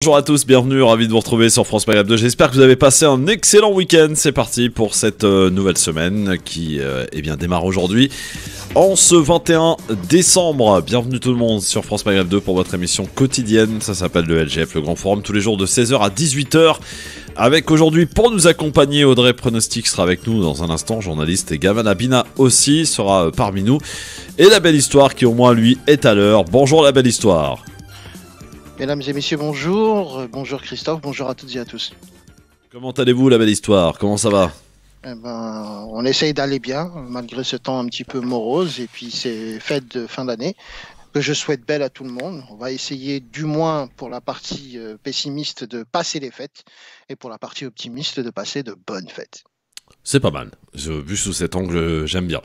Bonjour à tous, bienvenue, ravi de vous retrouver sur France Maghreb 2. J'espère que vous avez passé un excellent week-end. C'est parti pour cette nouvelle semaine qui démarre aujourd'hui en ce 21 décembre. Bienvenue tout le monde sur France Maghreb 2 pour votre émission quotidienne. Ça s'appelle le LGF, le Grand Forum, tous les jours de 16h à 18h. Avec aujourd'hui, pour nous accompagner, Audrey Pronostic sera avec nous dans un instant, journaliste, et Gamal Abina aussi sera parmi nous. Et la belle histoire qui au moins lui est à l'heure. Bonjour la belle histoire. Mesdames et messieurs, bonjour. Bonjour Christophe, bonjour à toutes et à tous. Comment allez-vous la belle histoire? Comment ça va? On essaye d'aller bien, malgré ce temps un petit peu morose, et puis ces fêtes de fin d'année, que je souhaite belles à tout le monde. On va essayer du moins pour la partie pessimiste de passer les fêtes, et pour la partie optimiste de passer de bonnes fêtes. C'est pas mal, vu sous cet angle, j'aime bien.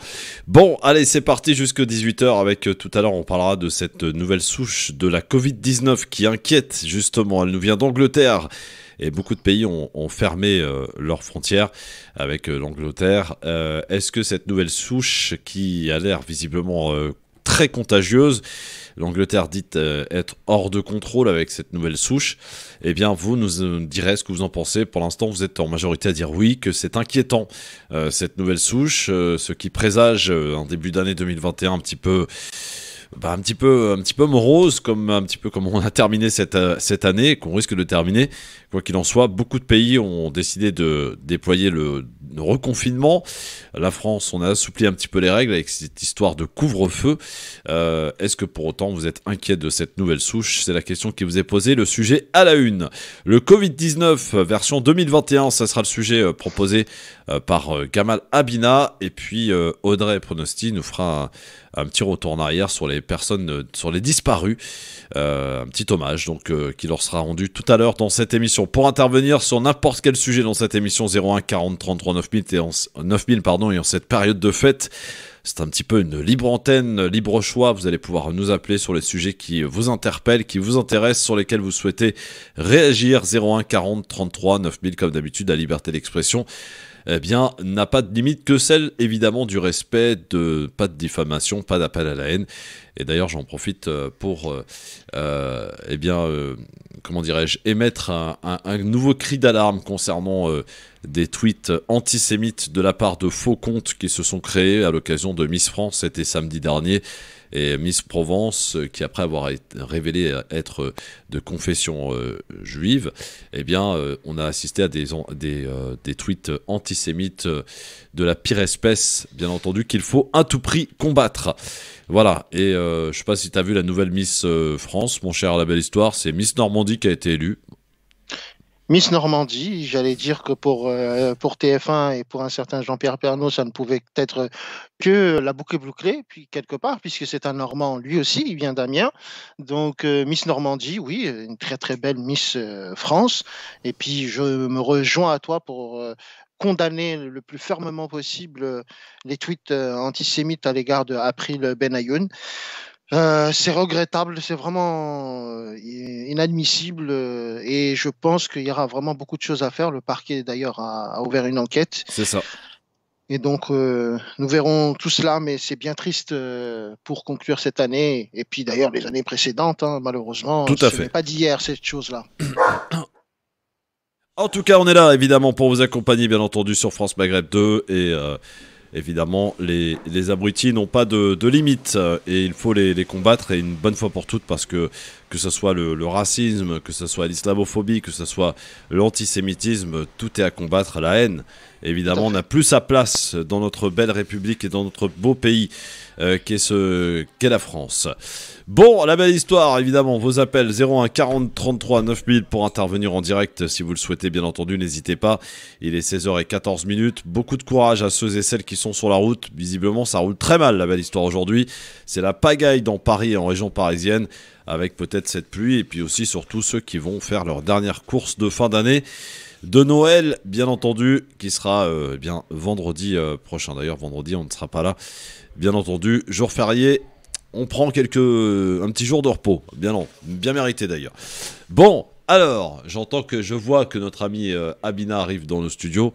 Bon, allez, c'est parti jusque 18h avec tout à l'heure, on parlera de cette nouvelle souche de la Covid-19 qui inquiète justement. Elle nous vient d'Angleterre et beaucoup de pays ont fermé leurs frontières avec l'Angleterre. Est-ce que cette nouvelle souche qui a l'air visiblement très contagieuse, l'Angleterre dit être hors de contrôle avec cette nouvelle souche, eh bien vous nous direz ce que vous en pensez. Pour l'instant vous êtes en majorité à dire oui, que c'est inquiétant cette nouvelle souche, ce qui présage un début d'année 2021 un petit peu morose, un petit peu comme on a terminé cette année, qu'on risque de terminer. Quoi qu'il en soit, beaucoup de pays ont décidé de déployer le reconfinement. La France, on a assoupli un petit peu les règles avec cette histoire de couvre-feu. Est-ce que pour autant vous êtes inquiet de cette nouvelle souche? C'est la question qui vous est posée, le sujet à la une. Le Covid-19 version 2021, ça sera le sujet proposé par Gamal Abina. Et puis Audrey Pronosti nous fera un petit retour en arrière sur les personnes, sur les disparus. Un petit hommage donc qui leur sera rendu tout à l'heure dans cette émission. Pour intervenir sur n'importe quel sujet dans cette émission, 01 40 33 9000 et en cette période de fête, c'est un petit peu une libre antenne, libre choix. Vous allez pouvoir nous appeler sur les sujets qui vous interpellent, qui vous intéressent, sur lesquels vous souhaitez réagir. 01 40 33 9000, comme d'habitude, la liberté d'expression n'a pas de limite que celle, évidemment, du respect, pas de diffamation, pas d'appel à la haine. Et d'ailleurs, j'en profite pour, émettre un nouveau cri d'alarme concernant des tweets antisémites de la part de faux comptes qui se sont créés à l'occasion de Miss France, c'était samedi dernier. Et Miss Provence, qui après avoir révélé être de confession juive, on a assisté à des tweets antisémites de la pire espèce, bien entendu, qu'il faut à tout prix combattre. Voilà, et je sais pas si tu as vu la nouvelle Miss France, mon cher La Belle Histoire, c'est Miss Normandie qui a été élue. Miss Normandie, j'allais dire que pour TF1 et pour un certain Jean-Pierre Pernaut, ça ne pouvait être que la boucle bouclée, puis quelque part, puisque c'est un Normand, lui aussi, il vient d'Amiens. Donc Miss Normandie, oui, une très très belle Miss France. Et puis je me rejoins à toi pour condamner le plus fermement possible les tweets antisémites à l'égard de April Benayoun. C'est regrettable, c'est vraiment inadmissible et je pense qu'il y aura vraiment beaucoup de choses à faire. Le parquet d'ailleurs a ouvert une enquête. C'est ça. Et donc nous verrons tout cela, mais c'est bien triste pour conclure cette année et puis d'ailleurs les années précédentes, malheureusement. Tout à ce fait. n'est pas d'hier cette chose-là. En tout cas, on est là évidemment pour vous accompagner, bien entendu, sur France Maghreb 2 et évidemment, les abrutis n'ont pas de limite et il faut les combattre, et une bonne fois pour toutes, parce que ce soit le racisme, que ce soit l'islamophobie, que ce soit l'antisémitisme, tout est à combattre. La haine, évidemment, n'a plus sa place dans notre belle République et dans notre beau pays qu'est la France. Bon, la belle histoire, évidemment, vos appels 01 40 33 9000 pour intervenir en direct si vous le souhaitez, bien entendu, n'hésitez pas. Il est 16h14, beaucoup de courage à ceux et celles qui sont sur la route. Visiblement, ça roule très mal, la belle histoire aujourd'hui. C'est la pagaille dans Paris et en région parisienne, avec peut-être cette pluie, et puis aussi surtout ceux qui vont faire leur dernière course de fin d'année, de Noël, bien entendu, qui sera vendredi prochain. D'ailleurs, vendredi, on ne sera pas là, bien entendu, jour férié. On prend un petit jour de repos, bien mérité d'ailleurs. Bon, alors, je vois que notre ami Abina arrive dans le studio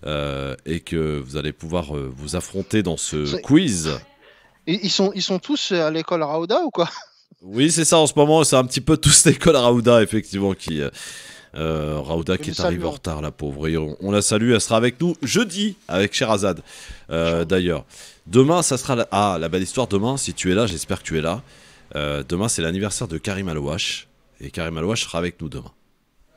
et que vous allez pouvoir vous affronter dans ce quiz. Ils sont tous à l'école Raouda ou quoi? Oui, c'est ça en ce moment. C'est un petit peu toute cette école Raouda, effectivement, qui Raouda qui est arrivée en retard, la pauvre. Et on la salue. Elle sera avec nous jeudi avec Sherazade, d'ailleurs. Demain, ça sera la belle histoire. Demain, si tu es là, j'espère que tu es là. Demain, c'est l'anniversaire de Karim Alouache. Et Karim Alouache sera avec nous demain.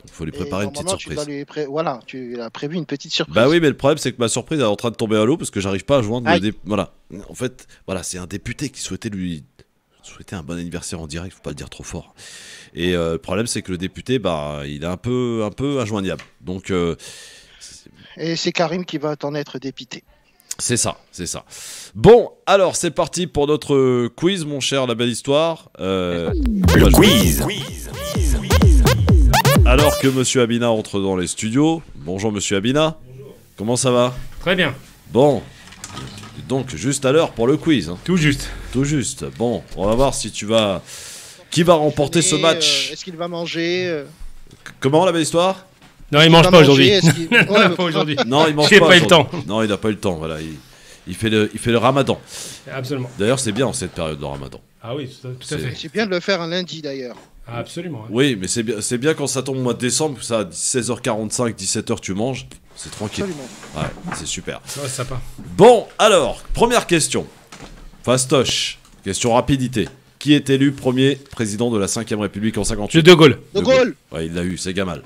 Il faut lui préparer une petite surprise. Voilà, tu as prévu une petite surprise. Bah oui, mais le problème, c'est que ma surprise est en train de tomber à l'eau parce que j'arrive pas à joindre Voilà. En fait, voilà, c'est un député qui souhaitait lui souhaiter un bon anniversaire en direct, faut pas le dire trop fort. Et le problème, c'est que le député, bah, il est un peu injoignable. Donc, et c'est Karim qui va t'en être dépité. C'est ça. Bon, alors c'est parti pour notre quiz, mon cher La Belle Histoire. Le quiz. Alors que Monsieur Abina entre dans les studios. Bonjour Monsieur Abina. Bonjour. Comment ça va? Très bien. Bon. Donc juste à l'heure pour le quiz. Hein. Tout juste. Tout juste. Bon, on va voir si tu vas... Qui va remporter ce match? Est-ce qu'il va manger Comment, La Belle Histoire? Non, il mange pas aujourd'hui. Pas aujourd'hui. Non, il mange pas. J'ai pas eu le temps. Non, il n'a pas eu le temps. Voilà, il fait le ramadan. Absolument. D'ailleurs, c'est bien en cette période de ramadan. Ah oui, tout à fait. C'est bien de le faire un lundi, d'ailleurs. Ah, absolument. Hein. Oui, mais c'est bien quand ça tombe au mois de décembre, ça, à 16h45, 17h, tu manges. C'est tranquille. Absolument. Ouais, c'est super. Ouais, sympa. Bon, alors, première question. Fastoche. Question rapidité. Qui est élu premier président de la 5ème République en 58? De Gaulle. De Gaulle. Ouais, il l'a eu, c'est Gamal.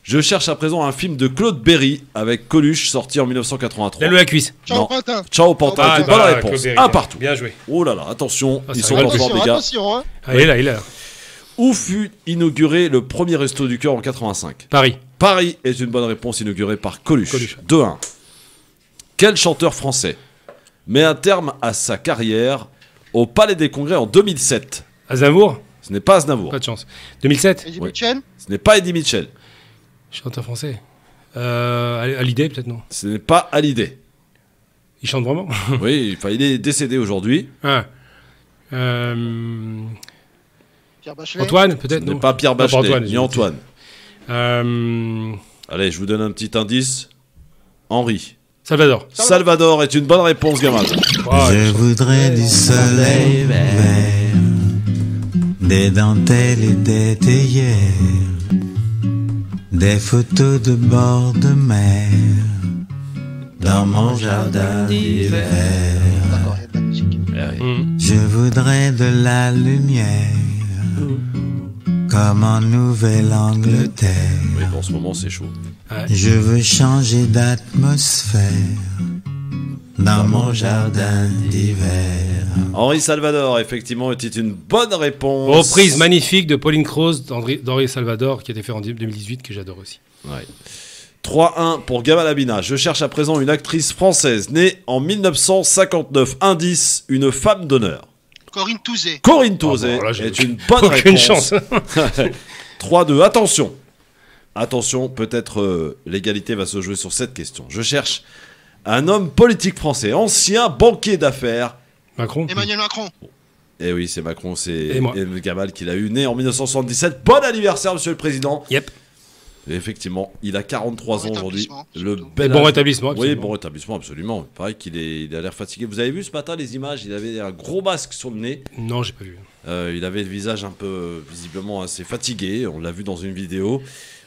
Je cherche à présent un film de Claude Berry avec Coluche sorti en 1983. La loi à cuisse. Ciao, Pantin. Ciao, Pantin. Ah, C'est une bonne réponse. Un partout. Bien joué. Oh là là, attention, ils sont rigole. en forme, les gars. Attention, hein. Ah, il est là. Où fut inauguré le premier Resto du Cœur en 85? Paris. Paris est une bonne réponse, inaugurée par Coluche. 2-1. Quel chanteur français met un terme à sa carrière au Palais des Congrès en 2007? Aznavour. Ce n'est pas Aznavour. Pas de chance. 2007. Eddie Mitchell. Ce n'est pas Eddie Mitchell. Chanteur français. Hallyday, peut-être, non? Ce n'est pas Hallyday. Il chante vraiment? Oui, il est décédé aujourd'hui. Ah. Pierre Bachelet. Antoine, peut-être, Ce non? n'est pas Pierre Bachelet, Antoine, ni Antoine. Euh... Allez, je vous donne un petit indice. Henri. Salvador. Salvador est une bonne réponse, Gamal. Je voudrais du soleil vert, des dentelles et des théières, des photos de bord de mer, dans mon jardin d'hiver. D'accord, il y a de la musique. Je voudrais de la lumière, comme en Nouvelle-Angleterre. Oui, en ce moment, c'est chaud. Je veux changer d'atmosphère dans mon jardin d'hiver. Henri Salvador, effectivement, était une bonne réponse. Reprise magnifique de Pauline Croze d'Henri Salvador, qui a été fait en 2018, que j'adore aussi. Ouais. 3-1 pour Gamal Abina. Je cherche à présent une actrice française née en 1959. Indice, une femme d'honneur. Corinne Touzé. Corinne Touzé est une bonne réponse. Aucune chance. 3-2. Attention. Attention, peut-être l'égalité va se jouer sur cette question. Je cherche un homme politique français, ancien banquier d'affaires. Macron. Emmanuel Macron. Eh oui, c'est Macron, c'est Et moi. Gamal qui l'a eu, né en 1977. Bon anniversaire, monsieur le président. Yep. Et effectivement, il a 43 ans aujourd'hui. Le Et bon rétablissement. Oui, bon rétablissement, absolument. Pareil qu'il a l'air fatigué. Vous avez vu ce matin les images? Il avait un gros masque sur le nez. Non, j'ai pas vu. Il avait le visage un peu, visiblement, assez fatigué. On l'a vu dans une vidéo.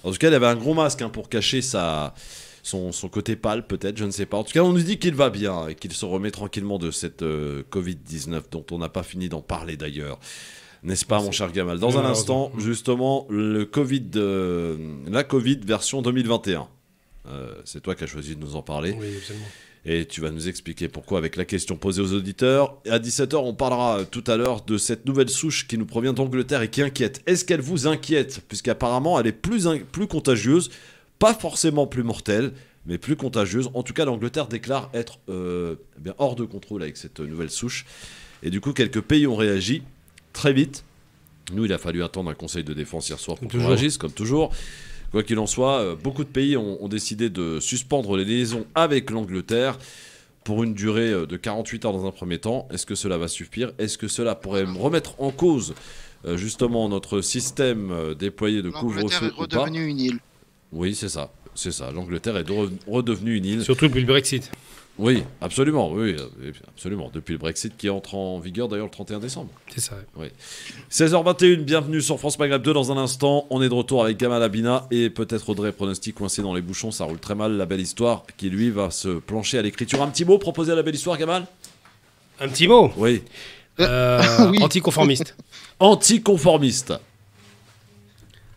En tout cas, il avait un gros masque pour cacher son côté pâle, peut-être, je ne sais pas. En tout cas, on nous dit qu'il va bien et qu'il se remet tranquillement de cette Covid-19 dont on n'a pas fini d'en parler d'ailleurs. N'est-ce pas, mon cher Gamal? Dans un instant, justement, la Covid version 2021. C'est toi qui as choisi de nous en parler. Oui, absolument. Et tu vas nous expliquer pourquoi avec la question posée aux auditeurs. Et à 17h, on parlera tout à l'heure de cette nouvelle souche qui nous provient d'Angleterre et qui inquiète. Est-ce qu'elle vous inquiète? Puisqu'apparemment, elle est plus contagieuse, pas forcément plus mortelle, mais plus contagieuse. En tout cas, l'Angleterre déclare être hors de contrôle avec cette nouvelle souche. Et du coup, quelques pays ont réagi très vite. Nous, il a fallu attendre un conseil de défense hier soir pour qu'on réagisse, comme toujours. Quoi qu'il en soit, beaucoup de pays ont décidé de suspendre les liaisons avec l'Angleterre pour une durée de 48 heures dans un premier temps. Est-ce que cela va suffire? Est-ce que cela pourrait remettre en cause justement notre système déployé de couvre-feu ou pas? L'Angleterre est redevenue une île. Oui, c'est ça. L'Angleterre est redevenue une île. Surtout depuis le Brexit. Oui, absolument, oui, absolument. Depuis le Brexit qui entre en vigueur d'ailleurs le 31 décembre. C'est ça. Oui. 16h21, bienvenue sur France Maghreb 2 dans un instant. On est de retour avec Gamal Abina et peut-être Audrey Pronostic coincé dans les bouchons. Ça roule très mal, la belle histoire qui lui va se plancher à l'écriture. Un petit mot proposé à la belle histoire, Gamal? Un petit mot. Oui. Oui. Anticonformiste. Anticonformiste.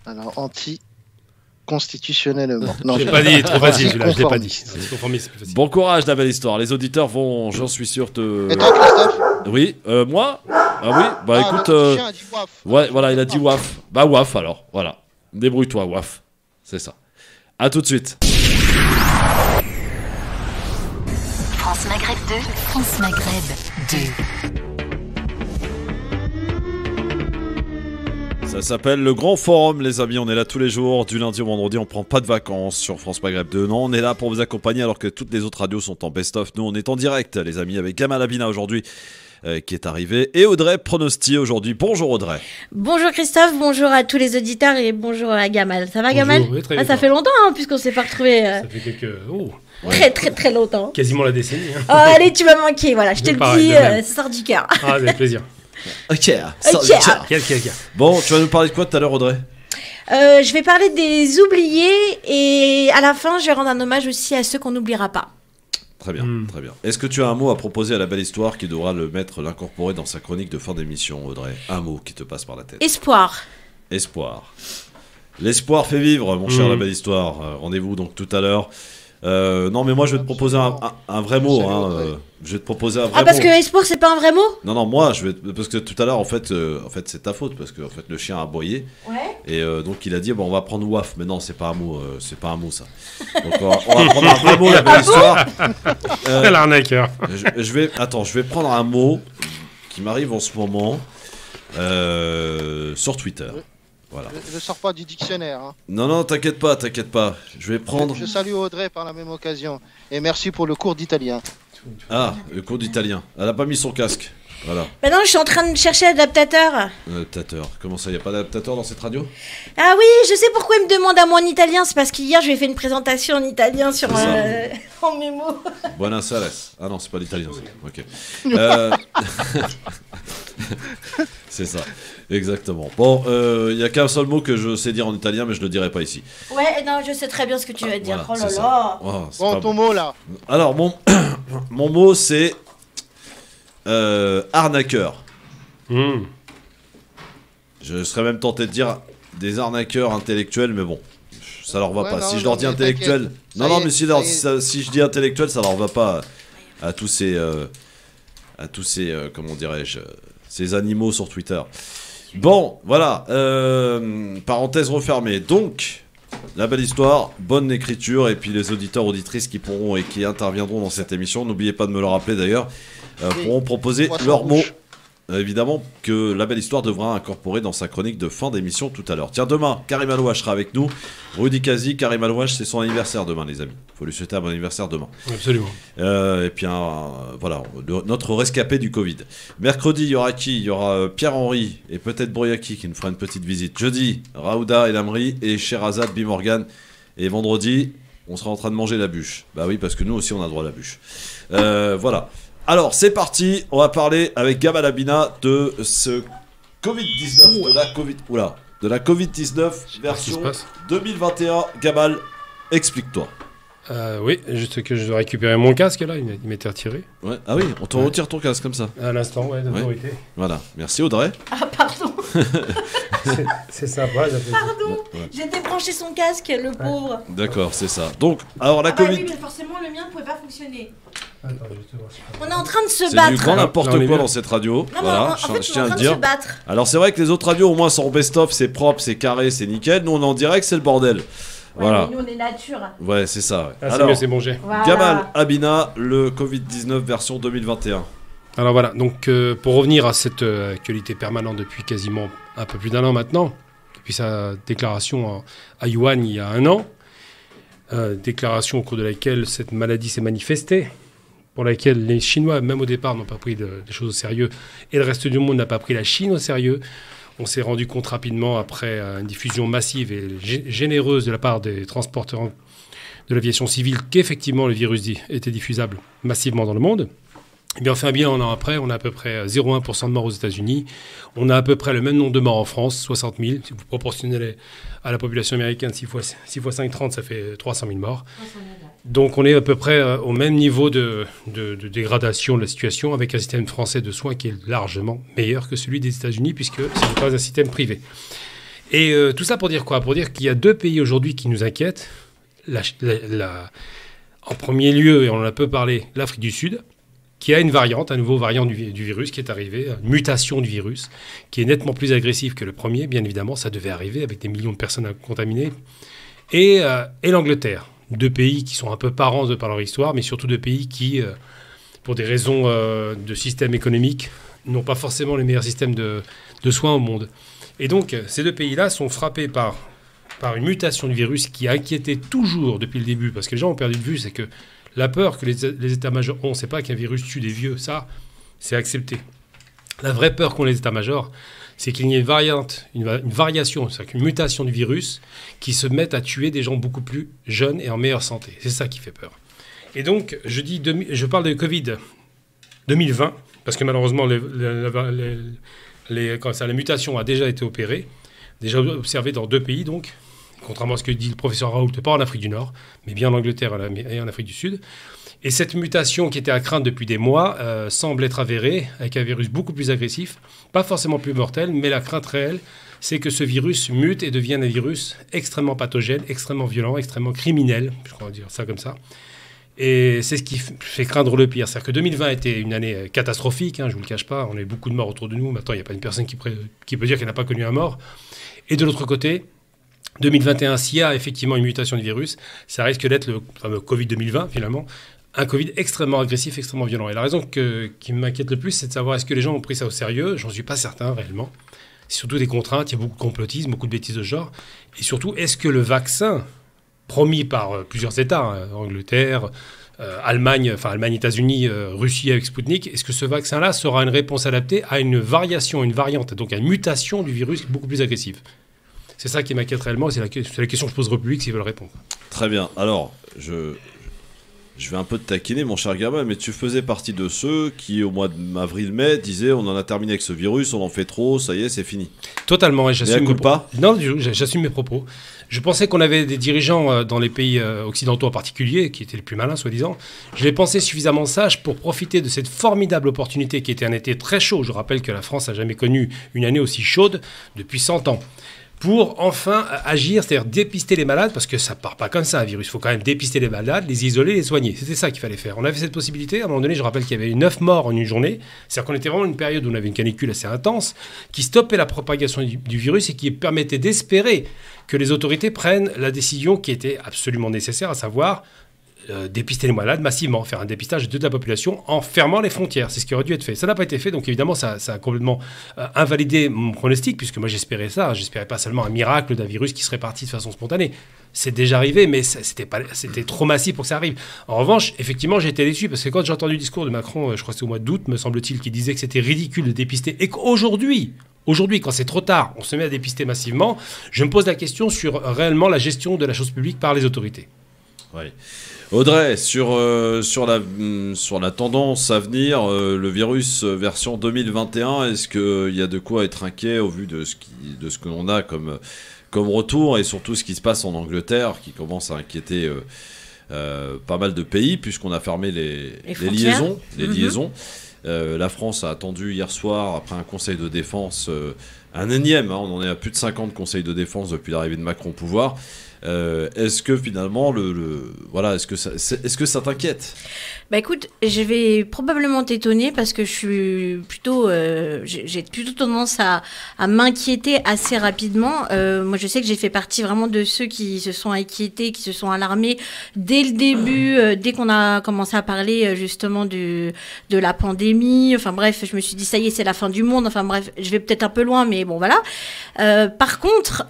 Alors, anti-constitutionnellement. Non, J'ai pas dit, trop facile celui-là, je l'ai pas dit. Anticonformiste. Anticonformiste, c'est plus facile. Bon courage, la belle histoire. Les auditeurs vont, j'en suis sûr, te. Et toi, Christophe? Oui, moi? Ah oui, bah Ah, écoute. le chien a dit waf. Ouais, voilà, il a dit waf. Bah waf alors, voilà. Débrouille-toi, waf. C'est ça. À tout de suite. France Maghreb 2. France Maghreb 2. Ça s'appelle le Grand Forum, les amis. On est là tous les jours, du lundi au vendredi. On prend pas de vacances sur France Maghreb 2. Non, on est là pour vous accompagner alors que toutes les autres radios sont en best-of. Nous, on est en direct, les amis, avec Gamal Abina aujourd'hui. Qui est arrivé, et Audrey Pronosti aujourd'hui. Bonjour Audrey. Bonjour Christophe, bonjour à tous les auditeurs et bonjour à Gamal. Ça va Gamal? Oui, très Ah, bien. ça fait longtemps puisqu'on s'est pas retrouvés. Ça fait quelques. Oh, Très très très longtemps. quasiment la décennie. Hein. Oh, allez, tu m'as manqué, voilà, je te le Pareil, dis, de même. ça sort du cœur. Ah, avec plaisir. Ok. Quel. Bon, tu vas nous parler de quoi tout à l'heure Audrey? Je vais parler des oubliés et à la fin, je vais rendre un hommage aussi à ceux qu'on n'oubliera pas. Très bien, très bien. Est-ce que tu as un mot à proposer à la belle histoire qui devra l'incorporer dans sa chronique de fin d'émission, Audrey? Un mot qui te passe par la tête. Espoir. Espoir. L'espoir fait vivre, mon cher la belle histoire. Rendez-vous donc tout à l'heure. Non, mais moi je vais te proposer un vrai mot. Je vais te proposer un vrai Ah, parce mot. que espoir, c'est pas un vrai mot? Non, moi, parce que tout à l'heure, en fait c'est ta faute, parce que en fait, le chien a aboyé. Ouais. Et donc il a dit, bon, on va prendre waf. Mais non, c'est pas un mot, ça. Donc on va prendre un vrai mot, la belle histoire. Quel arnaqueur. Je vais prendre un mot qui m'arrive en ce moment sur Twitter. Voilà. Je sors pas du dictionnaire. Hein. Non, t'inquiète pas. Je vais prendre. Je salue Audrey par la même occasion. Et merci pour le cours d'italien. Ah, le cours d'italien. Elle a pas mis son casque. Voilà. Bah non, je suis en train de chercher l'adaptateur. Adaptateur. Comment ça, y a pas d'adaptateur dans cette radio? Ah oui, je sais pourquoi il me demande à moi en italien. C'est parce qu'hier, je lui ai fait une présentation en italien sur en mémo. Buenos Aires. Ah non, c'est pas l'italien, ça. Ok. C'est ça. Exactement. Bon, il y a qu'un seul mot que je sais dire en italien, mais je le dirai pas ici. Ouais, non, je sais très bien ce que tu vas dire. Voilà, Oh là c'est là. ça. Oh, c'est Bon, pas ton mot là. Alors, mon mot, c'est arnaqueur. Je serais même tenté de dire des arnaqueurs intellectuels, mais bon, ça leur va Ouais, pas. non, Si je leur non, dis mais intellectuel... t'inquiète. Non, Ça y est, mais si je dis intellectuel, ça leur va pas à tous ces... comment dirais-je... ces animaux sur Twitter. Bon, voilà. Parenthèse refermée. Donc, la belle histoire, bonne écriture, et puis les auditeurs, auditrices qui pourront et qui interviendront dans cette émission, n'oubliez pas de me le rappeler d'ailleurs, pourront proposer Poisson leurs mots. rouge. Évidemment que la belle histoire devra incorporer dans sa chronique de fin d'émission tout à l'heure. Tiens, demain, Karim Alouache sera avec nous. Rudy Kazi, Karim Alouache, c'est son anniversaire demain, les amis. Faut lui souhaiter un bon anniversaire demain. Absolument. Et puis, voilà, notre rescapé du Covid. Mercredi, il y aura qui? Il y aura Pierre-Henri et peut-être Broyaki qui nous fera une petite visite. Jeudi, Raouda et Lamri et Sherazade Bimorgan. Et vendredi, on sera en train de manger la bûche. Bah oui, parce que nous aussi, on a droit à la bûche. Voilà. Alors, c'est parti. On va parler avec Gamal Abina de ce Covid-19, de la Covid-19 version 2021. Gamal, explique-toi. Oui, juste que je dois récupérer mon casque là, il m'était retiré. Ouais. Ah oui, on te retire ton casque comme ça. À l'instant, ouais, d'autorité. Voilà, merci Audrey. Ah, pardon. C'est sympa. Pardon. J'ai débranché son casque, le pauvre. D'accord, c'est ça. Donc, alors la Covid... oui, mais forcément, le mien ne pouvait pas fonctionner. Attends, justement, On est en train de se C'est battre. du grand n'importe Non, on est quoi bien. dans cette radio. Non, Voilà, en fait, je on est tiens en à train le de se dire. battre. Alors c'est vrai que les autres radios au moins sont en best-of, c'est propre, c'est carré, c'est nickel. Nous on est en direct, c'est le bordel. Ouais, Voilà. mais nous, on est nature. Ouais, c'est ça. Ouais. Ah, c'est Alors, mieux, c'est bon, j'ai. Voilà. Gamal Abina, le Covid-19 version 2021. Alors voilà, donc pour revenir à cette actualité permanente depuis quasiment un peu plus d'un an maintenant, depuis sa déclaration à Yuan il y a un an, déclaration au cours de laquelle cette maladie s'est manifestée, pour laquelle les Chinois, même au départ, n'ont pas pris les choses au sérieux, et le reste du monde n'a pas pris la Chine au sérieux. On s'est rendu compte rapidement, après une diffusion massive et généreuse de la part des transporteurs de l'aviation civile qu'effectivement le virus était diffusable massivement dans le monde. Eh bien, on fait un bilan un an après, on a à peu près 0,1% de morts aux États-Unis. On a à peu près le même nombre de morts en France, 60 000. Si vous proportionnez à la population américaine, 6 x 5, 30, ça fait 300 000 morts. Donc on est à peu près au même niveau de dégradation de la situation, avec un système français de soins qui est largement meilleur que celui des États-Unis, puisque ce n'est pas un système privé. Et tout ça pour dire quoi? Pour dire qu'il y a deux pays aujourd'hui qui nous inquiètent. En premier lieu, et on en a peu parlé, l'Afrique du Sud, qui a une variante, un nouveau variant du virus qui est arrivé, une mutation du virus, qui est nettement plus agressive que le premier. Bien évidemment, ça devait arriver avec des millions de personnes contaminées. Et l'Angleterre, deux pays qui sont un peu parents de par leur histoire, mais surtout deux pays qui, pour des raisons de système économique, n'ont pas forcément les meilleurs systèmes de soins au monde. Et donc, ces deux pays-là sont frappés par une mutation du virus qui a inquiété toujours depuis le début, parce que les gens ont perdu de vue, c'est que la peur que les états-majors ont, c'est pas qu'un virus tue des vieux, ça, c'est accepté. La vraie peur qu'ont les états-majors, c'est qu'il y ait une variation, c'est-à-dire une mutation du virus qui se mette à tuer des gens beaucoup plus jeunes et en meilleure santé. C'est ça qui fait peur. Et donc, je parle de Covid 2020, parce que malheureusement, la mutation a déjà été opérée, déjà observée dans deux pays, donc, contrairement à ce que dit le professeur Raoult, pas en Afrique du Nord, mais bien en Angleterre et en Afrique du Sud. Et cette mutation qui était à craindre depuis des mois semble être avérée, avec un virus beaucoup plus agressif, pas forcément plus mortel, mais la crainte réelle, c'est que ce virus mute et devienne un virus extrêmement pathogène, extrêmement violent, extrêmement criminel, je crois dire ça comme ça. Et c'est ce qui fait craindre le pire. C'est-à-dire que 2020 a été une année catastrophique, je ne vous le cache pas, on a eu beaucoup de morts autour de nous, maintenant il n'y a pas une personne qui peut dire qu'elle n'a pas connu un mort. Et de l'autre côté, 2021, s'il y a effectivement une mutation du virus, ça risque d'être le fameux Covid 2020, finalement, un Covid extrêmement agressif, extrêmement violent. Et la raison qui m'inquiète le plus, c'est de savoir est-ce que les gens ont pris ça au sérieux. J'en suis pas certain, réellement. C'est surtout des contraintes, il y a beaucoup de complotisme, beaucoup de bêtises de ce genre. Et surtout, est-ce que le vaccin, promis par plusieurs États, Angleterre, Allemagne, États-Unis, Russie avec Sputnik, est-ce que ce vaccin-là sera une réponse adaptée à une variation, une variante, donc à une mutation du virus beaucoup plus agressive? C'est ça qui m'inquiète réellement, c'est la question que je poserai au public s'ils veulent répondre. Très bien. Alors, je vais un peu te taquiner, mon cher gamin, mais tu faisais partie de ceux qui, au mois d'avril-mai, disaient on en a terminé avec ce virus, on en fait trop, ça y est, c'est fini. Totalement, et j'assume pas. Non, j'assume mes propos. Je pensais qu'on avait des dirigeants dans les pays occidentaux en particulier, qui étaient les plus malins, soi-disant. Je les pensais suffisamment sages pour profiter de cette formidable opportunité qui était un été très chaud. Je rappelle que la France n'a jamais connu une année aussi chaude depuis 100 ans. Pour enfin agir, c'est-à-dire dépister les malades, parce que ça ne part pas comme ça, un virus. Il faut quand même dépister les malades, les isoler, les soigner. C'était ça qu'il fallait faire. On avait cette possibilité. À un moment donné, je rappelle qu'il y avait eu 9 morts en une journée. C'est-à-dire qu'on était vraiment dans une période où on avait une canicule assez intense, qui stoppait la propagation du virus et qui permettait d'espérer que les autorités prennent la décision qui était absolument nécessaire, à savoir dépister les malades massivement, faire un dépistage de toute la population en fermant les frontières. C'est ce qui aurait dû être fait. Ça n'a pas été fait, donc évidemment, ça a complètement invalidé mon pronostic, puisque moi j'espérais ça. J'espérais pas seulement un miracle d'un virus qui serait parti de façon spontanée. C'est déjà arrivé, mais c'était trop massif pour que ça arrive. En revanche, effectivement, j'ai été déçu, parce que quand j'ai entendu le discours de Macron, je crois que c'était au mois d'août, me semble-t-il, qui disait que c'était ridicule de dépister, et qu'aujourd'hui, quand c'est trop tard, on se met à dépister massivement, je me pose la question sur réellement la gestion de la chose publique par les autorités. Oui. Audrey, sur la tendance à venir, le virus version 2021, est-ce qu'il y a de quoi être inquiet au vu de ce que l'on a comme retour, et surtout ce qui se passe en Angleterre, qui commence à inquiéter pas mal de pays, puisqu'on a fermé les liaisons. La France a attendu hier soir, après un conseil de défense, un énième, on en est à plus de 50 conseils de défense depuis l'arrivée de Macron au pouvoir. Est-ce que finalement, est-ce que ça t'inquiète ? Bah écoute, je vais probablement t'étonner parce que j'ai plutôt tendance à m'inquiéter assez rapidement. Moi, je sais que j'ai fait partie vraiment de ceux qui se sont inquiétés, qui se sont alarmés dès le début, dès qu'on a commencé à parler justement de la pandémie. Enfin bref, je me suis dit ça y est, c'est la fin du monde. Enfin bref, je vais peut-être un peu loin, mais bon voilà. Par contre,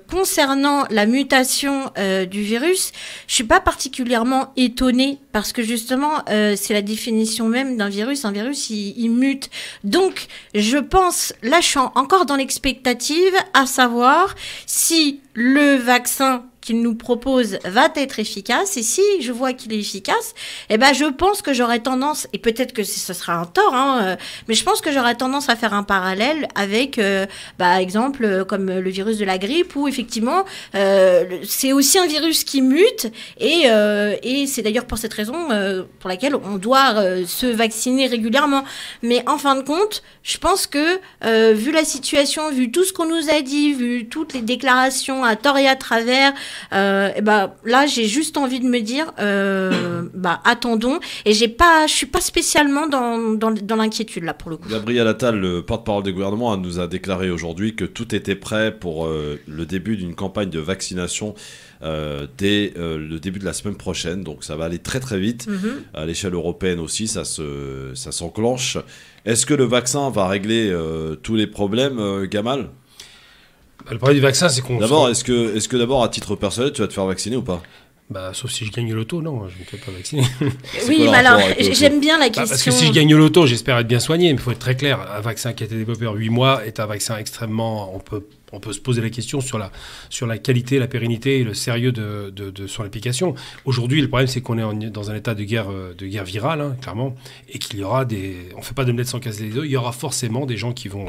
concernant la mutation du virus, je suis pas particulièrement étonnée parce que justement, c'est la définition même d'un virus. Un virus, il mute. Donc, je pense, là, je suis encore dans l'expectative, à savoir si le vaccin qu'il nous propose va être efficace. Et si je vois qu'il est efficace, eh ben, je pense que j'aurais tendance, et peut-être que ce sera un tort, mais je pense que j'aurais tendance à faire un parallèle avec, par exemple, comme le virus de la grippe, où effectivement, c'est aussi un virus qui mute, et c'est d'ailleurs pour cette raison pour laquelle on doit se vacciner régulièrement. Mais en fin de compte, je pense que vu la situation, vu tout ce qu'on nous a dit, vu toutes les déclarations à tort et à travers, et ben là j'ai juste envie de me dire attendons, et je suis pas spécialement dans l'inquiétude là pour le coup. Gabriel Attal, le porte-parole du gouvernement, nous a déclaré aujourd'hui que tout était prêt pour le début d'une campagne de vaccination dès le début de la semaine prochaine, donc ça va aller très très vite. À l'échelle européenne aussi, ça s'enclenche. Est-ce que le vaccin va régler tous les problèmes, Gamal ? Le problème du vaccin, c'est qu'on... D'abord, est-ce que d'abord, à titre personnel, tu vas te faire vacciner ou pas ? Sauf si je gagne le loto, non, je ne me fais pas vacciner. Oui, mais alors, j'aime bien la question. Parce que si je gagne le loto, j'espère être bien soigné, mais il faut être très clair. Un vaccin qui a été développé en 8 mois est un vaccin extrêmement... On peut se poser la question sur la qualité, la pérennité et le sérieux de son application. Aujourd'hui, le problème, c'est qu'on est dans un état de guerre virale, clairement, et qu'il y aura on ne fait pas d'omelette sans casser les œufs, il y aura forcément des gens qui vont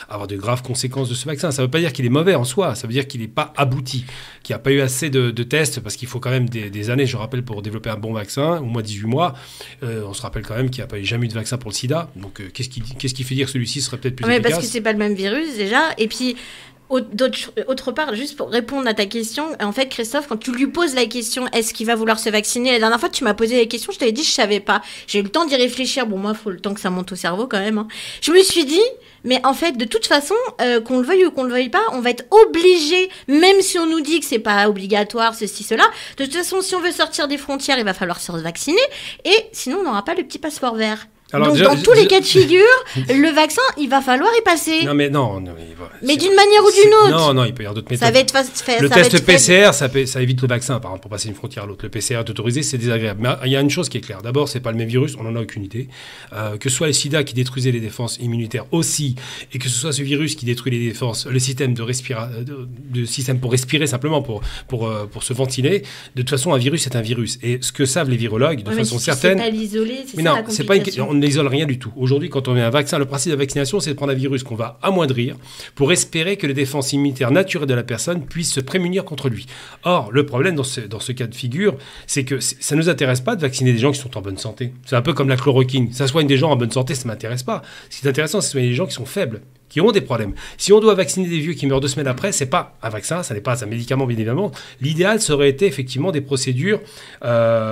avoir de graves conséquences de ce vaccin. Ça ne veut pas dire qu'il est mauvais en soi, ça veut dire qu'il n'est pas abouti, qu'il n'y a pas eu assez de tests, parce qu'il faut quand même des années, je rappelle, pour développer un bon vaccin, au moins 18 mois. On se rappelle quand même qu'il n'y a jamais eu de vaccin pour le sida. Donc, qu'est-ce qui fait dire que celui-ci serait peut-être plus efficace ? Parce que ce n'est pas le même virus, déjà. Et puis... Autre part, juste pour répondre à ta question, en fait, Christophe, quand tu lui poses la question, est-ce qu'il va vouloir se vacciner ? La dernière fois, tu m'as posé la question, je t'avais dit, je savais pas. J'ai eu le temps d'y réfléchir. Bon, moi, il faut le temps que ça monte au cerveau quand même. Je me suis dit, mais en fait, de toute façon, qu'on le veuille ou qu'on le veuille pas, on va être obligé, même si on nous dit que c'est pas obligatoire, ceci, cela. De toute façon, si on veut sortir des frontières, il va falloir se vacciner. Et sinon, on n'aura pas le petit passeport vert. Alors, donc, dans tous les cas de figure, le vaccin, il va falloir y passer. Mais d'une manière ou d'une autre. Non, il peut y avoir d'autres méthodes. Ça va être fait. Le test PCR, ça évite le vaccin, par exemple, pour passer une frontière à l'autre. Le PCR est autorisé, c'est désagréable. Mais il y a une chose qui est claire. D'abord, c'est pas le même virus, on n'en a aucune idée. Que ce soit le sida qui détruisait les défenses immunitaires aussi, et que ce soit ce virus qui détruit les défenses, le système système pour respirer simplement, pour se ventiler. De toute façon, un virus, c'est un virus. Et ce que savent les virologues, de façon certaine. C'est pas l'isoler, c'est mais ça non, la c'est pas complication. on n'isole rien du tout. Aujourd'hui, quand on met un vaccin, le principe de la vaccination, c'est de prendre un virus qu'on va amoindrir pour espérer que les défenses immunitaires naturelles de la personne puissent se prémunir contre lui. Or, le problème dans ce cas de figure, c'est que ça ne nous intéresse pas de vacciner des gens qui sont en bonne santé. C'est un peu comme la chloroquine. Ça soigne des gens en bonne santé, ça ne m'intéresse pas. Ce qui est intéressant, c'est de soigner des gens qui sont faibles, qui ont des problèmes. Si on doit vacciner des vieux qui meurent 2 semaines après, c'est pas un vaccin, ça n'est pas un médicament, bien évidemment. L'idéal, ça aurait été effectivement des procédures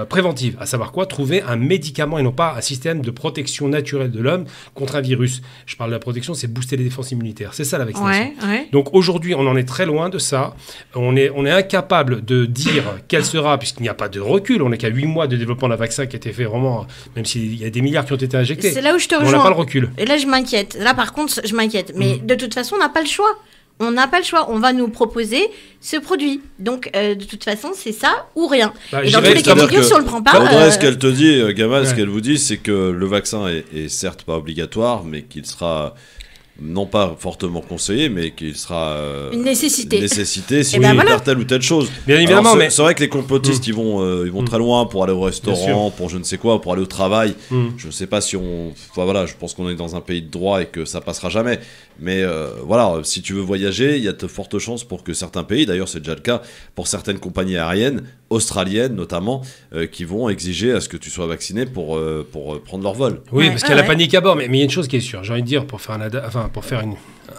préventives. À savoir quoi ? Trouver un médicament et non pas un système de protection naturelle de l'homme contre un virus. Je parle de la protection, c'est booster les défenses immunitaires. C'est ça la vaccination. Ouais. Donc aujourd'hui, on en est très loin de ça. On est incapable de dire quel sera, puisqu'il n'y a pas de recul. On n'est qu'à 8 mois de développement d'un vaccin qui a été fait vraiment, même s'il y a des milliards qui ont été injectés. C'est là où je te rejoins. On n'a pas le recul. Et là, je m'inquiète. Là, par contre, je m'inquiète. Mais de toute façon, on n'a pas le choix. On n'a pas le choix. On va nous proposer ce produit. Donc, de toute façon, c'est ça ou rien. Et dans tous les cas de figure, si on le prend pas... Audrey, ce qu'elle te dit, Gamal, ce qu'elle vous dit, c'est que le vaccin est certes pas obligatoire, mais qu'il sera... non pas fortement conseillé, mais qu'il sera une nécessité si on veut faire telle ou telle chose. Bien évidemment, mais c'est vrai que les complotistes, ils vont très loin pour aller au restaurant, pour je ne sais quoi, pour aller au travail. Je ne sais pas si je pense qu'on est dans un pays de droit et que ça passera jamais. Mais si tu veux voyager, il y a de fortes chances pour que certains pays, d'ailleurs c'est déjà le cas pour certaines compagnies aériennes, australiennes notamment, qui vont exiger à ce que tu sois vacciné pour prendre leur vol. Oui, parce qu'il y a la panique à bord, mais il y a une chose qui est sûre, j'ai envie de dire, pour faire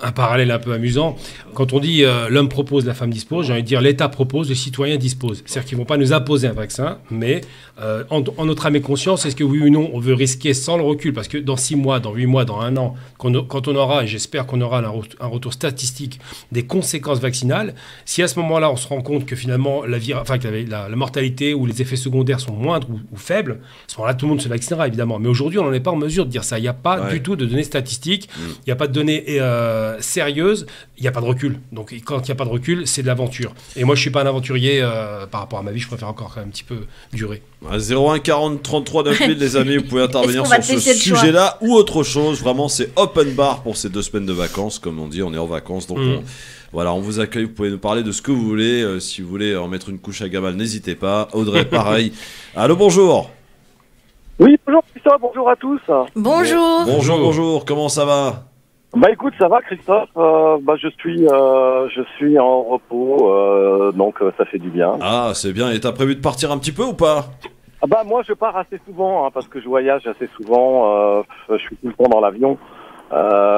un parallèle un peu amusant, quand on dit l'homme propose, la femme dispose, j'ai envie de dire l'État propose, le citoyen dispose. C'est-à-dire qu'ils ne vont pas nous imposer un vaccin, mais en notre âme et conscience, est-ce que oui ou non on veut risquer sans le recul, parce que dans 6 mois, dans 8 mois, dans 1 an, quand on aura, et j'espère qu'on aura un retour statistique des conséquences vaccinales, si à ce moment-là on se rend compte que finalement la mortalité ou les effets secondaires sont moindres ou faibles, à ce moment-là tout le monde se vaccinera évidemment. Mais aujourd'hui on n'en est pas en mesure de dire ça. Il n'y a pas du tout de données statistiques, il n'y a pas de données sérieuse, il n'y a pas de recul. Donc quand il n'y a pas de recul, c'est de l'aventure. Et moi, je ne suis pas un aventurier par rapport à ma vie, je préfère encore un petit peu durer. 01 40 33 9000 les amis, vous pouvez intervenir Est-ce qu'on va sur te ce laisser le choix sujet-là ou autre chose. Vraiment, c'est open bar pour ces 2 semaines de vacances. Comme on dit, on est en vacances. Donc voilà, on vous accueille. Vous pouvez nous parler de ce que vous voulez. Si vous voulez en mettre une couche à Gamal, n'hésitez pas. Audrey, pareil. Allô, bonjour. Oui, bonjour Christophe, bonjour à tous. Bonjour. Bonjour. Comment ça va? Bah écoute, ça va Christophe. Je suis en repos, donc ça fait du bien. Ah, c'est bien. Et t'as prévu de partir un petit peu ou pas? Moi je pars assez souvent parce que je voyage assez souvent. Je suis tout le temps dans l'avion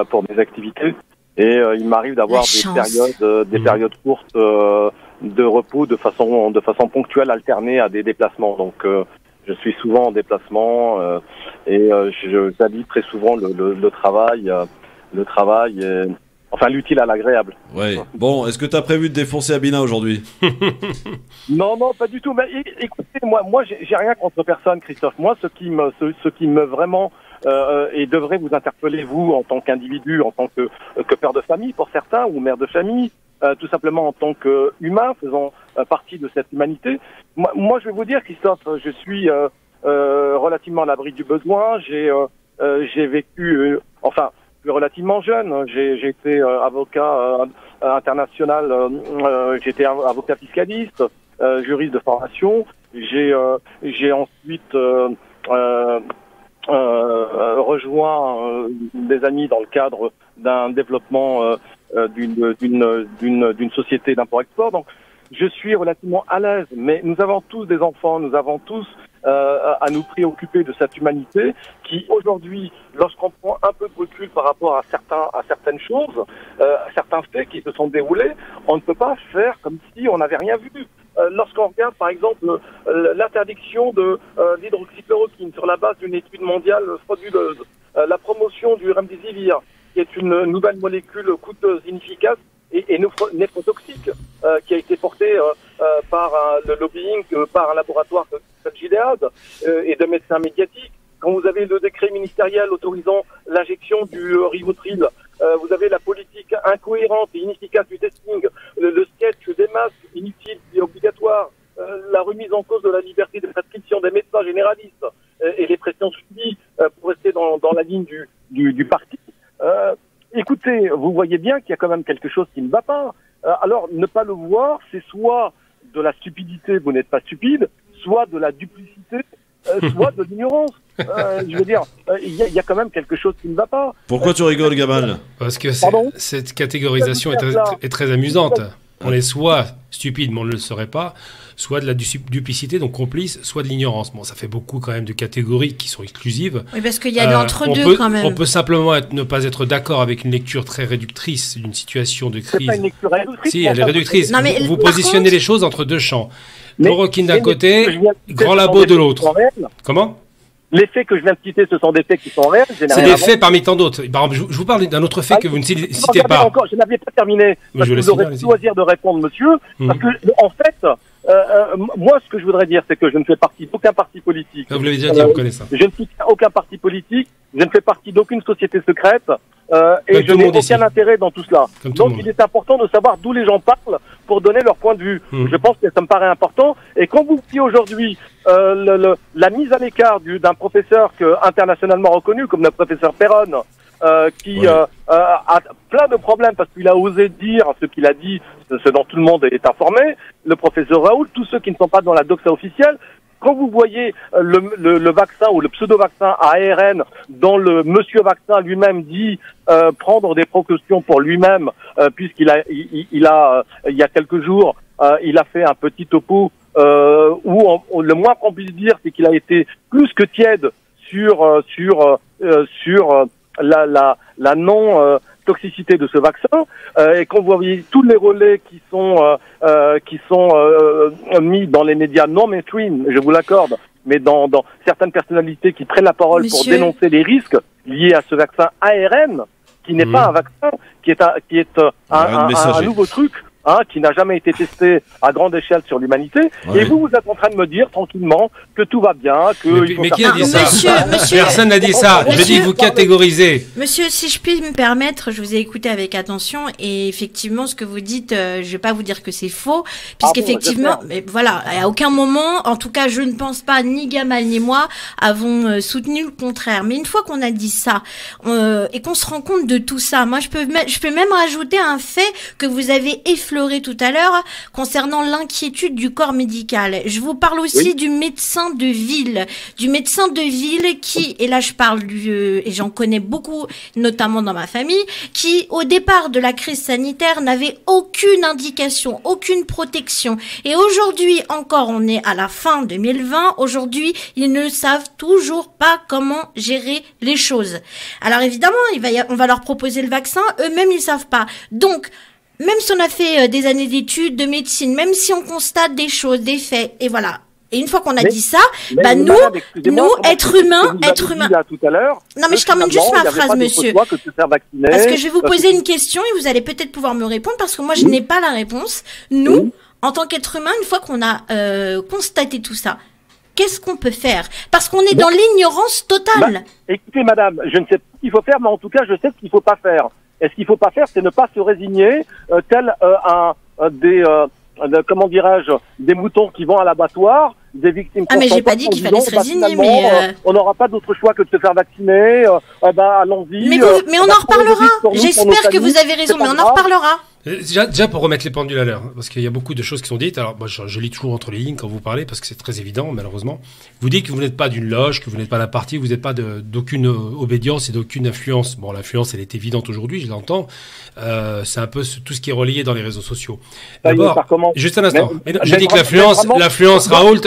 pour mes activités et il m'arrive d'avoir des périodes courtes de repos de façon ponctuelle, alternée à des déplacements. Donc je suis souvent en déplacement et j'allie très souvent le travail. Le travail est... Enfin, l'utile à l'agréable. Ouais. Bon, est-ce que tu as prévu de défoncer Abina aujourd'hui? Non, pas du tout. Mais écoutez, moi, j'ai rien contre personne, Christophe. Moi, ce qui me vraiment et devrait vous interpeller, vous, en tant qu'individu, en tant que père de famille pour certains, ou mère de famille, tout simplement en tant qu'humain, faisant partie de cette humanité. Moi, je vais vous dire, Christophe, je suis relativement à l'abri du besoin. J'ai vécu, plus relativement jeune. J'ai été avocat international, j'étais avocat fiscaliste, juriste de formation. J'ai ensuite rejoint des amis dans le cadre d'un développement d'une société d'import-export. Donc, je suis relativement à l'aise, mais nous avons tous des enfants, nous avons tous à nous préoccuper de cette humanité qui, aujourd'hui, lorsqu'on prend un peu de recul par rapport à certaines choses, certains faits qui se sont déroulés, on ne peut pas faire comme si on n'avait rien vu. Lorsqu'on regarde, par exemple, l'interdiction de l'hydroxychloroquine sur la base d'une étude mondiale frauduleuse, la promotion du remdesivir, qui est une nouvelle molécule coûteuse, inefficace et néphrotoxique, qui a été portée par le lobbying, par un laboratoire de Gilead et de médecins médiatiques. Quand vous avez le décret ministériel autorisant l'injection du Rivotril, vous avez la politique incohérente et inefficace du testing, le sketch des masques inutiles et obligatoires, la remise en cause de la liberté de prescription des médecins généralistes et les pressions subies pour rester dans la ligne du parti. Écoutez, vous voyez bien qu'il y a quand même quelque chose qui ne va pas. Alors, ne pas le voir, c'est soit de la stupidité, vous n'êtes pas stupide, soit de la duplicité, soit de l'ignorance. Je veux dire, il y a quand même quelque chose qui ne va pas. Pourquoi tu rigoles, Gamal? Parce que cette catégorisation est très amusante. On est soit stupide, mais on ne le serait pas, soit de la duplicité, donc complice, soit de l'ignorance. Bon, ça fait beaucoup quand même de catégories qui sont exclusives. Oui, parce qu'il y a de l'entre-deux quand même. On peut simplement ne pas être d'accord avec une lecture très réductrice d'une situation de crise. C'est pas une lecture réductrice. Si, elle est réductrice. Non, mais vous positionnez les choses entre deux champs. Chloroquine d'un côté, grand labo de l'autre. Comment? Les faits que je viens de citer, ce sont des faits qui sont réels. C'est des faits parmi tant d'autres. Par exemple, je vous parle d'un autre fait que vous ne citez pas. Je n'avais pas terminé. Parce que vous aurez le loisir de répondre, monsieur. Parce que, en fait, moi, ce que je voudrais dire, c'est que je ne fais partie d'aucun parti politique. Vous l'avez déjà dit, on connaît ça. Je ne soutiens aucun parti politique. Je ne fais partie d'aucune société secrète. Et je n'ai aucun intérêt dans tout cela. Donc, il est important de savoir d'où les gens parlent pour donner leur point de vue. Je pense que ça me paraît important. Et quand vous dites aujourd'hui la mise à l'écart d'un professeur internationalement reconnu, comme le professeur Perron, qui a plein de problèmes parce qu'il a osé dire ce qu'il a dit, ce dont tout le monde est informé, le professeur Raoult, tous ceux qui ne sont pas dans la doxa officielle, quand vous voyez le vaccin ou le pseudo-vaccin à ARN dont le monsieur vaccin lui-même dit prendre des précautions pour lui-même, puisqu'il a il y a quelques jours, il a fait un petit topo où le moins qu'on puisse dire, c'est qu'il a été plus que tiède sur la non toxicité de ce vaccin, et quand vous voyez tous les relais qui sont mis dans les médias non mainstream, je vous l'accorde, mais dans certaines personnalités qui prennent la parole pour dénoncer les risques liés à ce vaccin ARN, qui n'est pas un vaccin, qui est un nouveau truc qui n'a jamais été testé à grande échelle sur l'humanité. Ouais. Et vous êtes en train de me dire tranquillement que tout va bien, que... Mais qui a dit ça? Monsieur, Personne n'a dit ça. Je dis vous catégorisez. Monsieur, si je puis me permettre, je vous ai écouté avec attention et effectivement, ce que vous dites, je vais pas vous dire que c'est faux, puisqu'effectivement, mais voilà, à aucun moment, en tout cas, je ne pense pas, ni Gamal ni moi, avons soutenu le contraire. Mais une fois qu'on a dit ça et qu'on se rend compte de tout ça, moi, je peux même rajouter un fait que vous avez effleuré tout à l'heure concernant l'inquiétude du corps médical. Je vous parle aussi du médecin de ville, qui, et là je parle et j'en connais beaucoup, notamment dans ma famille, qui au départ de la crise sanitaire n'avait aucune indication, aucune protection. Et aujourd'hui encore, on est à la fin 2020, aujourd'hui ils ne savent toujours pas comment gérer les choses. Alors évidemment, on va leur proposer le vaccin, eux-mêmes ils savent pas. Donc, même si on a fait des années d'études, de médecine, même si on constate des choses, des faits, et voilà. Et une fois qu'on a dit ça, nous, êtres humains. Tout à l'heure, non, mais je termine juste ma phrase, monsieur. Parce que je vais vous poser une question et vous allez peut-être pouvoir me répondre parce que moi, je n'ai pas la réponse. Nous, en tant qu'êtres humains, une fois qu'on a constaté tout ça, qu'est-ce qu'on peut faire? Parce qu'on est dans l'ignorance totale. Écoutez, madame, je ne sais pas ce qu'il faut faire, mais en tout cas, je sais ce qu'il ne faut pas faire. Et ce qu'il ne faut pas faire, c'est ne pas se résigner tel comment dirais-je, des moutons qui vont à l'abattoir, des victimes. Ah, mais j'ai pas dit qu'il fallait se résigner, mais on n'aura pas d'autre choix que de se faire vacciner. Allons-y. Mais on en reparlera. J'espère que vous avez raison, mais on en reparlera. Déjà pour remettre les pendules à l'heure, parce qu'il y a beaucoup de choses qui sont dites. Alors moi, je lis toujours entre les lignes quand vous parlez, parce que c'est très évident, malheureusement. Vous dites que vous n'êtes pas d'une loge, que vous n'êtes pas d'un parti, vous n'êtes pas d'aucune obédience et d'aucune influence. Bon, l'influence, elle est évidente aujourd'hui, je l'entends. C'est un peu tout ce qui est relayé dans les réseaux sociaux. D'abord, juste un instant. J'ai dit que l'influence Raoult,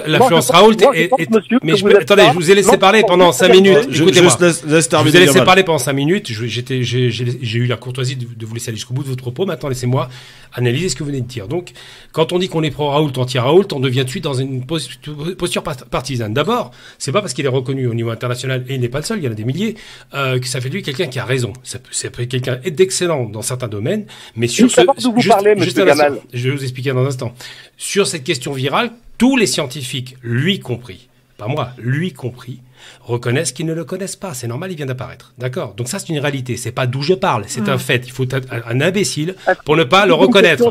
attendez, je vous ai laissé parler pendant 5 minutes. Écoutez-moi. Je vous ai laissé parler pendant 5 minutes. J'ai eu la courtoisie de vous laisser aller jusqu'au bout de votre propos. Maintenant, laissez-moi analyser ce que vous venez de dire. Donc, quand on dit qu'on est pro-Raoult, anti-Raoult, on devient tout de suite dans une posture partisane. D'abord, c'est pas parce qu'il est reconnu au niveau international, et il n'est pas le seul, il y en a des milliers, que ça fait de lui quelqu'un qui a raison. C'est quelqu'un d'excellent dans certains domaines, mais sur ce... Je vais vous expliquer dans un instant. Sur cette question virale, tous les scientifiques, lui compris, pas moi, lui compris, reconnaissent qu'ils ne le connaissent pas. C'est normal, il vient d'apparaître. D'accord? Donc ça, c'est une réalité. C'est pas d'où je parle. C'est un fait. Il faut être un imbécile pour ne pas le reconnaître.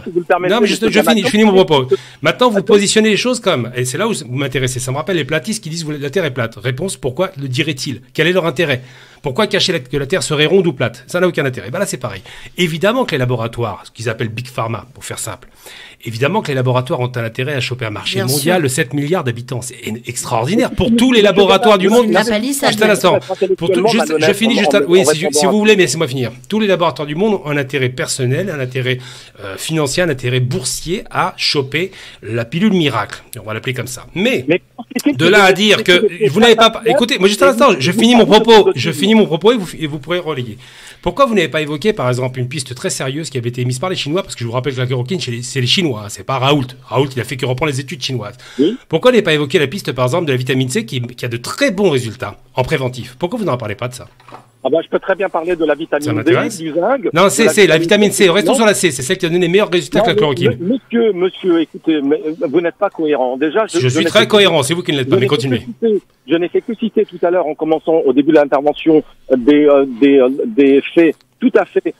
Non, mais je finis mon propos. Maintenant, vous positionnez les choses comme, et c'est là où vous m'intéressez. Ça me rappelle les platistes qui disent que la Terre est plate. Réponse, pourquoi le diraient-ils? Quel est leur intérêt? Pourquoi cacher que la Terre serait ronde ou plate? Ça n'a aucun intérêt. Ben là, c'est pareil. Évidemment que les laboratoires, ce qu'ils appellent Big Pharma, pour faire simple, évidemment que les laboratoires ont un intérêt à choper un marché mondial de 7 milliards d'habitants. C'est extraordinaire pour tous les laboratoires du monde. Juste un instant. Je finis juste. Oui, si vous voulez, mais laissez-moi finir. Tous les laboratoires du monde ont un intérêt personnel, un intérêt financier, un intérêt boursier à choper la pilule miracle. On va l'appeler comme ça. Mais de là à dire que vous n'avez pas. Écoutez, moi juste un instant. Je finis mon propos et vous pourrez relayer. Pourquoi vous n'avez pas évoqué, par exemple, une piste très sérieuse qui avait été émise par les Chinois? Parce que je vous rappelle que la chloroquine, c'est les Chinois, c'est pas Raoult. Raoult, il a fait que reprendre les études chinoises. Oui. Pourquoi vous n'avez pas évoqué la piste, par exemple, de la vitamine C qui a de très bons résultats en préventif? Pourquoi vous n'en parlez pas de ça? Je peux très bien parler de la vitamine D, du zinc. Non, c'est la vitamine C. Restons sur la C. C'est celle qui a donné les meilleurs résultats que la chloroquine. Monsieur, écoutez, vous n'êtes pas cohérent. Déjà, je suis très cohérent. C'est vous qui ne l'êtes pas, mais continuez. Je n'ai fait que citer tout à l'heure, en commençant au début de l'intervention, des faits tout à fait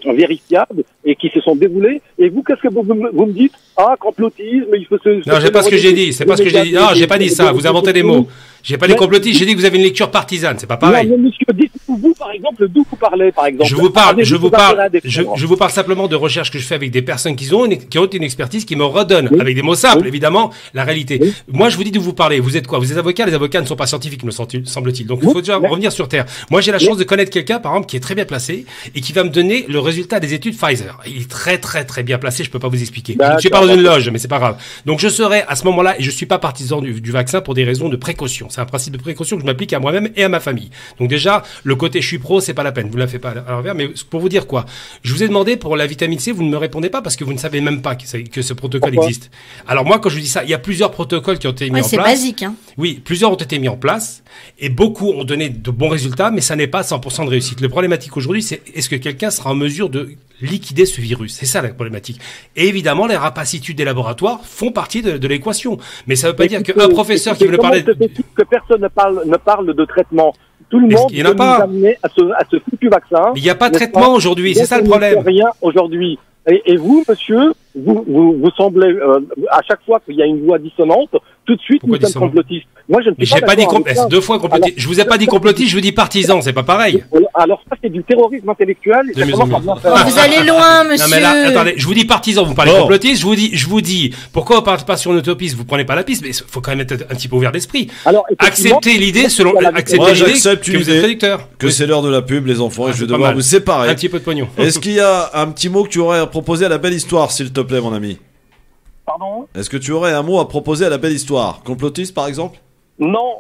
vérifiables et qui se sont déroulés. Et vous, qu'est-ce que vous me dites? complotisme, il faut se... Non, j'ai pas ce que j'ai dit. C'est pas ce que j'ai dit. Non, j'ai pas dit ça. Vous inventez des mots. J'ai pas dit complotisme. J'ai dit que vous avez une lecture partisane. C'est pas pareil. Non, monsieur, dites-vous, par exemple, d'où vous parlez, par exemple. Je vous parle simplement de recherches que je fais avec des personnes qui ont une expertise qui me redonne, avec des mots simples, évidemment, la réalité. Moi, je vous dis d'où vous parlez. Vous êtes quoi? Vous êtes avocat? Les avocats ne sont pas scientifiques, me semble-t-il. Donc, il faut déjà revenir sur terre. Moi, j'ai la chance de connaître quelqu'un, par exemple, qui est très bien placé et qui va me donner le résultat des études Pfizer. Il est très, très, très bien placé. Je peux pas vous expliquer. Je ne suis pas dans une loge, mais c'est pas grave. Donc, je serai à ce moment-là, et je suis pas partisan du vaccin pour des raisons de précaution. C'est un principe de précaution que je m'applique à moi-même et à ma famille. Donc, déjà, le côté je suis pro, c'est pas la peine. Vous ne la faites pas à l'envers. Mais pour vous dire quoi? Je vous ai demandé pour la vitamine C, vous ne me répondez pas parce que vous ne savez même pas que ce protocole existe. Alors, moi, quand je vous dis ça, il y a plusieurs protocoles qui ont été mis en place. C'est basique, hein. Oui, plusieurs ont été mis en place et beaucoup ont donné de bons résultats, mais ça n'est pas 100% de réussite. Le problématique aujourd'hui, c'est est-ce que quelqu'un sera en mesure de liquider ce virus? C'est ça la problématique. Et évidemment, les rapacitudes des laboratoires font partie de l'équation. Mais ça ne veut pas dire qu'un professeur qui veut parler... Que personne ne parle de traitement. Tout le monde veut nous amener à ce foutu vaccin. Mais il n'y a pas de traitement aujourd'hui, c'est ça le problème. Il n'y a rien aujourd'hui. Et vous, monsieur, vous semblez, à chaque fois qu'il y a une voix dissonante, tout de suite, vous êtes complotiste. Moi, je ne suis pas dit complotiste. 2 fois complotiste. Je vous ai pas dit complotiste, je vous dis partisan, c'est pas pareil. Alors ça, c'est du terrorisme intellectuel. Vous allez loin, monsieur. Non, mais là, attendez, je vous dis partisan, vous parlez complotiste, je vous dis, pourquoi on ne part pas sur une autopiste, vous prenez pas la piste, mais il faut quand même être un petit peu ouvert d'esprit. Alors, acceptez l'idée que vous êtes prédicteur. Que c'est l'heure de la pub, les enfants, et je vais devoir vous séparer. Un petit peu de pognon. Est-ce qu'il y a un petit mot que tu aurais à proposer à la belle histoire, s'il te plaît, mon ami? Pardon? Est-ce que tu aurais un mot à proposer à la belle histoire? Complotiste, par exemple? Non,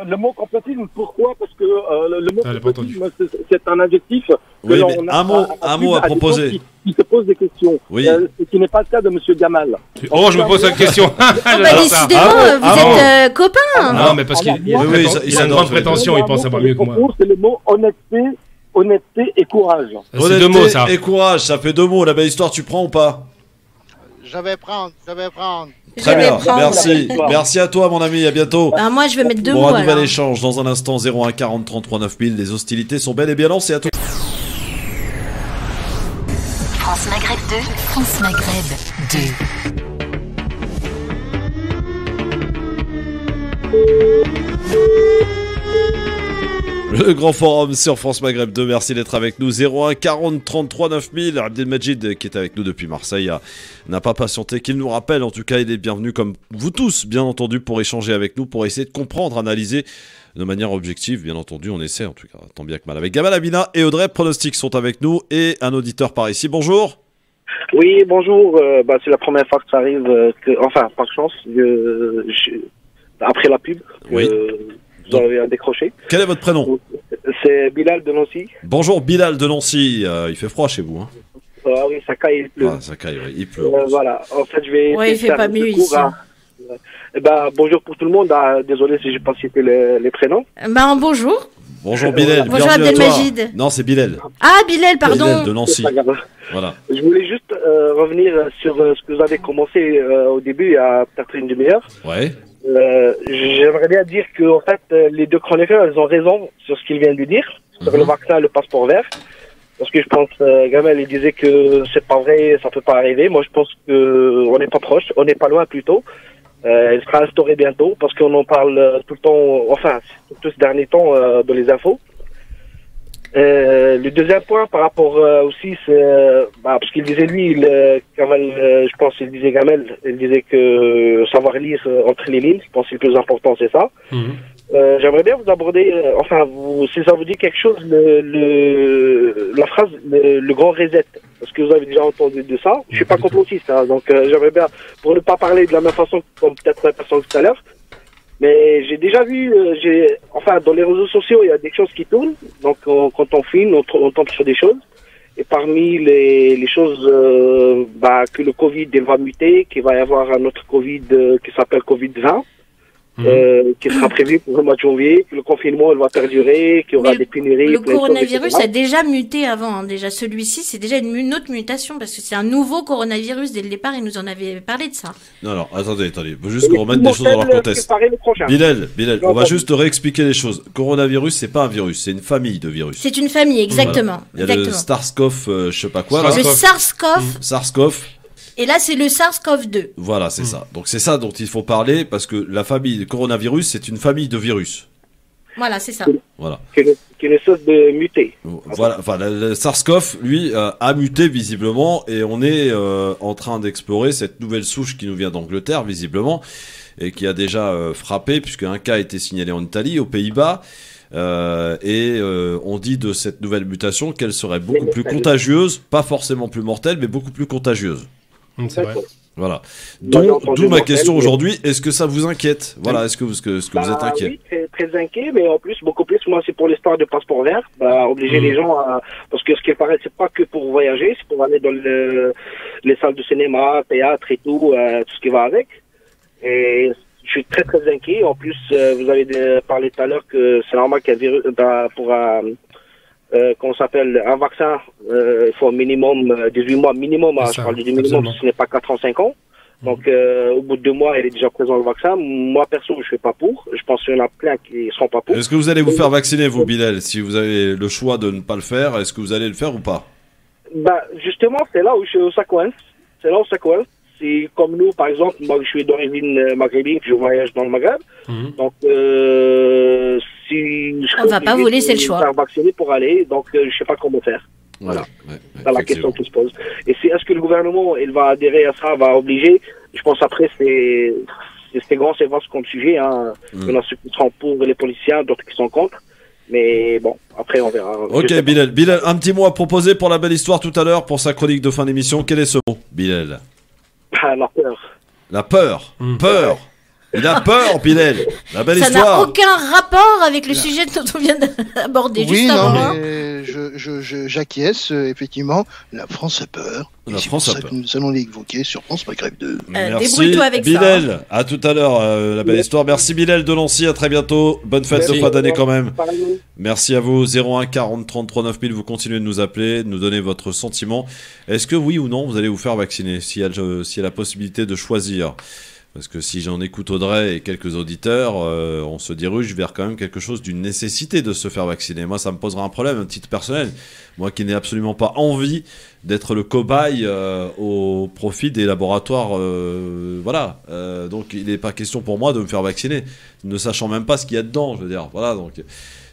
le mot complotisme, pourquoi? Parce que le mot complotisme, c'est un adjectif. Oui, mais un mot à proposer. Qui se pose des questions. Oui. Ce qui n'est pas le cas de monsieur Gamal. Oh, je me pose cette question. Décidément, vous êtes copains. Non, mais parce qu'il a une grande prétention, il pense savoir mieux que moi. C'est le mot honnêteté et courage. C'est 2 mots, ça. Et courage, ça fait 2 mots. La belle histoire, tu prends ou pas? Je vais prendre. Très bien, merci. Merci à toi, mon ami, à bientôt. Bah, moi, je vais mettre 2 mots. Pour un nouvel échange, dans un instant, 01 40 33 9000. Les hostilités sont bel et bien lancées. À tout. France Maghreb 2. France Maghreb 2. Le grand forum sur France Maghreb 2, merci d'être avec nous. 01 40 33 9000. Abdelmajid, qui est avec nous depuis Marseille, n'a pas patienté qu'il nous rappelle. En tout cas, il est bienvenu comme vous tous, bien entendu, pour échanger avec nous, pour essayer de comprendre, analyser de manière objective. Bien entendu, on essaie, en tout cas, tant bien que mal. Avec Gamal Amina et Audrey Pronostic sont avec nous et un auditeur par ici. Bonjour. Oui, bonjour. C'est la première fois que ça arrive, par chance, après la pub. Oui. Vous avez décroché. Quel est votre prénom? C'est Bilal de Nancy. Bonjour Bilal de Nancy. Il fait froid chez vous, hein? Ah oui, ça caille, il pleut. Ah, ça caille, oui, il pleut. Voilà, en fait, je vais... Ouais, il fait pas mieux ici. Bonjour pour tout le monde. Désolé si j'ai pas cité les prénoms. Bonjour. Bonjour Bilal. Bonjour Abdelmajid. Non, c'est Bilal. Ah, Bilal, pardon. Bilal de Nancy. Voilà. Je voulais juste revenir sur ce que vous avez commencé au début, il y a peut-être une demi-heure. Ouais. J'aimerais bien dire que en fait les 2 chroniqueurs elles ont raison sur ce qu'ils viennent de dire sur le vaccin et le passeport vert, parce que je pense Gamal il disait que c'est pas vrai, ça peut pas arriver. Moi je pense que on n'est pas proche, on n'est pas loin plutôt. Il sera instauré bientôt parce qu'on en parle tout le temps, surtout ces derniers temps dans les infos. Le deuxième point par rapport aussi, c'est parce qu'il disait lui, je pense qu'il disait Gamel, il disait que savoir lire entre les lignes, je pense que le plus important c'est ça. J'aimerais bien vous aborder, si ça vous dit quelque chose, la phrase le grand reset, parce que vous avez déjà entendu de ça. Je suis pas complotiste, donc j'aimerais bien, pour ne pas parler de la même façon comme peut-être la personne tout à l'heure. Mais j'ai déjà vu, dans les réseaux sociaux, il y a des choses qui tournent. Donc, quand on filme, on tombe sur des choses. Et parmi les choses, que le Covid il va muter, qu'il va y avoir un autre Covid qui s'appelle Covid-20, qui sera prévu pour le mois de janvier, que le confinement il va perdurer, qu'il y aura des pénuries. Le coronavirus a déjà muté avant. Déjà, celui-ci, c'est déjà une autre mutation parce que c'est un nouveau coronavirus. Dès le départ, il nous en avait parlé de ça. Non, alors, attendez. Faut juste qu'on remette les choses dans leur contexte. Bilal, on va juste réexpliquer les choses. Coronavirus, c'est pas un virus, c'est une famille de virus. C'est une famille, exactement. Voilà. Il y a le SARS-CoV, je sais pas quoi. Le SARS-CoV. Et là, c'est le SARS-CoV-2. Voilà, c'est ça. Donc c'est ça dont il faut parler, parce que la famille coronavirus, c'est une famille de virus. Voilà, c'est ça. Voilà. Qui est une sorte de muté. Voilà, le SARS-CoV, lui, a muté visiblement, et on est en train d'explorer cette nouvelle souche qui nous vient d'Angleterre, visiblement, et qui a déjà frappé, puisque un cas a été signalé en Italie, aux Pays-Bas. On dit de cette nouvelle mutation qu'elle serait beaucoup plus contagieuse, pas forcément plus mortelle, mais beaucoup plus contagieuse. C'est vrai. Voilà. D'où ma question aujourd'hui, est-ce que ça vous inquiète? Voilà, est-ce que vous êtes inquiet? Oui, très inquiet, mais en plus, beaucoup plus, moi, c'est pour l'histoire de passeport vert, obliger les gens à... Parce que ce qui paraît, c'est pas que pour voyager, c'est pour aller dans les salles de cinéma, théâtre et tout ce qui va avec. Et je suis très inquiet. En plus, vous avez parlé tout à l'heure que c'est normal qu'il y a un virus, qu'on s'appelle un vaccin, il faut minimum 18 mois minimum. Je parle du minimum, ce n'est pas 4 ans, 5 ans. Donc, au bout de 2 mois, il est déjà présent le vaccin. Moi, perso, je ne suis pas pour. Je pense qu'il y en a plein qui ne seront pas pour. Est-ce que vous allez vous faire vacciner, vous, Bilal? Si vous avez le choix de ne pas le faire, est-ce que vous allez le faire ou pas? Bah, justement, c'est là où ça coince. C'est comme nous, par exemple, moi, je suis d'origine maghrébine, je voyage dans le Maghreb. Donc, si je on va pas vous laisser le choix. Faire vacciner pour aller, donc je ne sais pas comment faire. Voilà. C'est la question qui se pose. Et est-ce que le gouvernement, il va adhérer à ça, va obliger? Je pense après, c'est grand, c'est vaste comme sujet. Hein. Il y en a ceux qui seront pour les policiers, d'autres qui sont contre. Mais bon, après, on verra. Ok, Bilal. Bilal, un petit mot à proposer pour la belle histoire tout à l'heure, pour sa chronique de fin d'émission. Quel est ce mot, Bilal? La peur. La peur. Peur. Il a peur, Bilal. La belle histoire. Ça n'a aucun rapport avec le sujet dont on vient d'aborder juste avant. Mais j'acquiesce, effectivement. La France a peur. C'est pour ça que nous allons l'évoquer sur France Maghreb 2. Débrouille-toi avec Bilal. ça. À tout à l'heure, la belle histoire. Merci, Bilal de Nancy. À très bientôt. Bonne fête de fin d'année quand même. Merci à vous. 01 40 33 9000. Vous continuez de nous appeler, de nous donner votre sentiment. Est-ce que oui ou non, vous allez vous faire vacciner s'il y a la possibilité de choisir? Parce que si j'en écoute Audrey et quelques auditeurs, on se dirige vers quand même quelque chose d'une nécessité de se faire vacciner. Moi, ça me posera un problème, un titre personnel. Moi qui n'ai absolument pas envie d'être le cobaye au profit des laboratoires. Voilà. Donc, il n'est pas question pour moi de me faire vacciner, ne sachant même pas ce qu'il y a dedans. Je veux dire, voilà. Donc,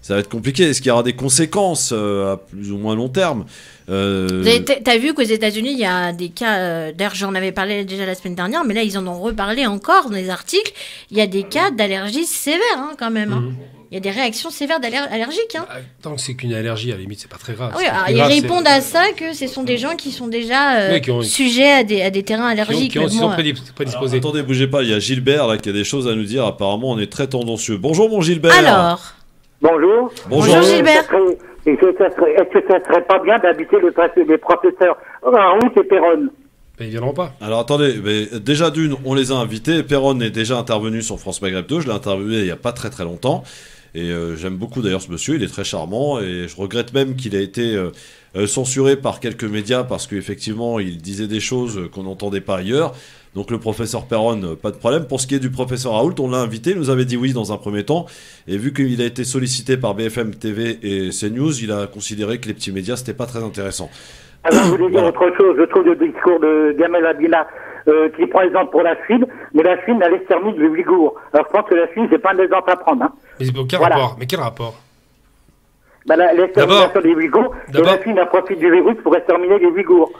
ça va être compliqué. Est-ce qu'il y aura des conséquences à plus ou moins long terme? T'as vu qu'aux États-Unis, il y a des cas. D'ailleurs, j'en avais parlé déjà la semaine dernière, mais là, ils en ont reparlé encore dans les articles. Il y a des cas d'allergie sévère, hein, quand même. Hein. Il y a des réactions sévères allergiques. Hein. Tant que c'est qu'une allergie, à la limite, c'est pas très grave. Oui, ils répondent à ça que ce sont des gens qui sont déjà sujets à des terrains allergiques. Qui sont prédisposés. Attendez, bougez pas. Il y a Gilbert là qui a des choses à nous dire. Apparemment, on est très tendancieux. Bonjour, mon Gilbert. Alors. Bonjour. Bonjour Gilbert. Est-ce que ça serait pas bien d'habiter les professeurs Raoult et Perron? Ils viendront pas. Alors attendez, mais déjà d'une, on les a invités. Perron est déjà intervenu sur France Maghreb 2. Je l'ai interviewé il y a pas très très longtemps. Et j'aime beaucoup d'ailleurs ce monsieur. Il est très charmant. Et je regrette même qu'il a été censuré par quelques médias parce qu'effectivement, il disait des choses qu'on n'entendait pas ailleurs. Donc le professeur Perron, pas de problème. Pour ce qui est du professeur Raoult, on l'a invité, il nous avait dit oui dans un premier temps. Et vu qu'il a été sollicité par BFM TV et CNews, il a considéré que les petits médias, c'était pas très intéressant. Alors, je voulais dire autre chose. Je trouve le discours de Gamel Abdillah qui prend exemple pour la Chine, mais la Chine, elle extermine les Ouïghours. Alors je pense que la Chine, c'est pas un exemple à prendre. Hein. Mais quel rapport? Mais quel rapport? Bah, l'extermination des Ouïghours, et la Chine a profité du virus pour exterminer les Ouïghours.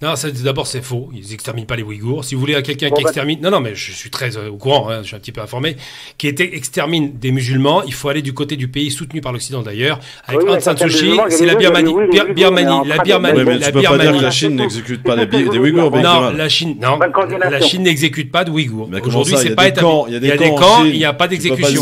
Non, d'abord c'est faux. Ils n'exterminent pas les Ouïghours. Si vous voulez quelqu'un qui extermine, non, mais je suis très au courant. Hein, je suis un petit peu informé. Qui extermine des musulmans, il faut aller du côté du pays soutenu par l'Occident d'ailleurs. Avec Aung San Suu Kyi, c'est la Birmanie. La Birmanie. Mais tu peux pas dire que la Chine n'exécute pas des Ouïghours. Non, la Chine n'exécute pas de Ouïghours. Aujourd'hui, c'est pas établi. Il y a des camps, il n'y a pas d'exécution.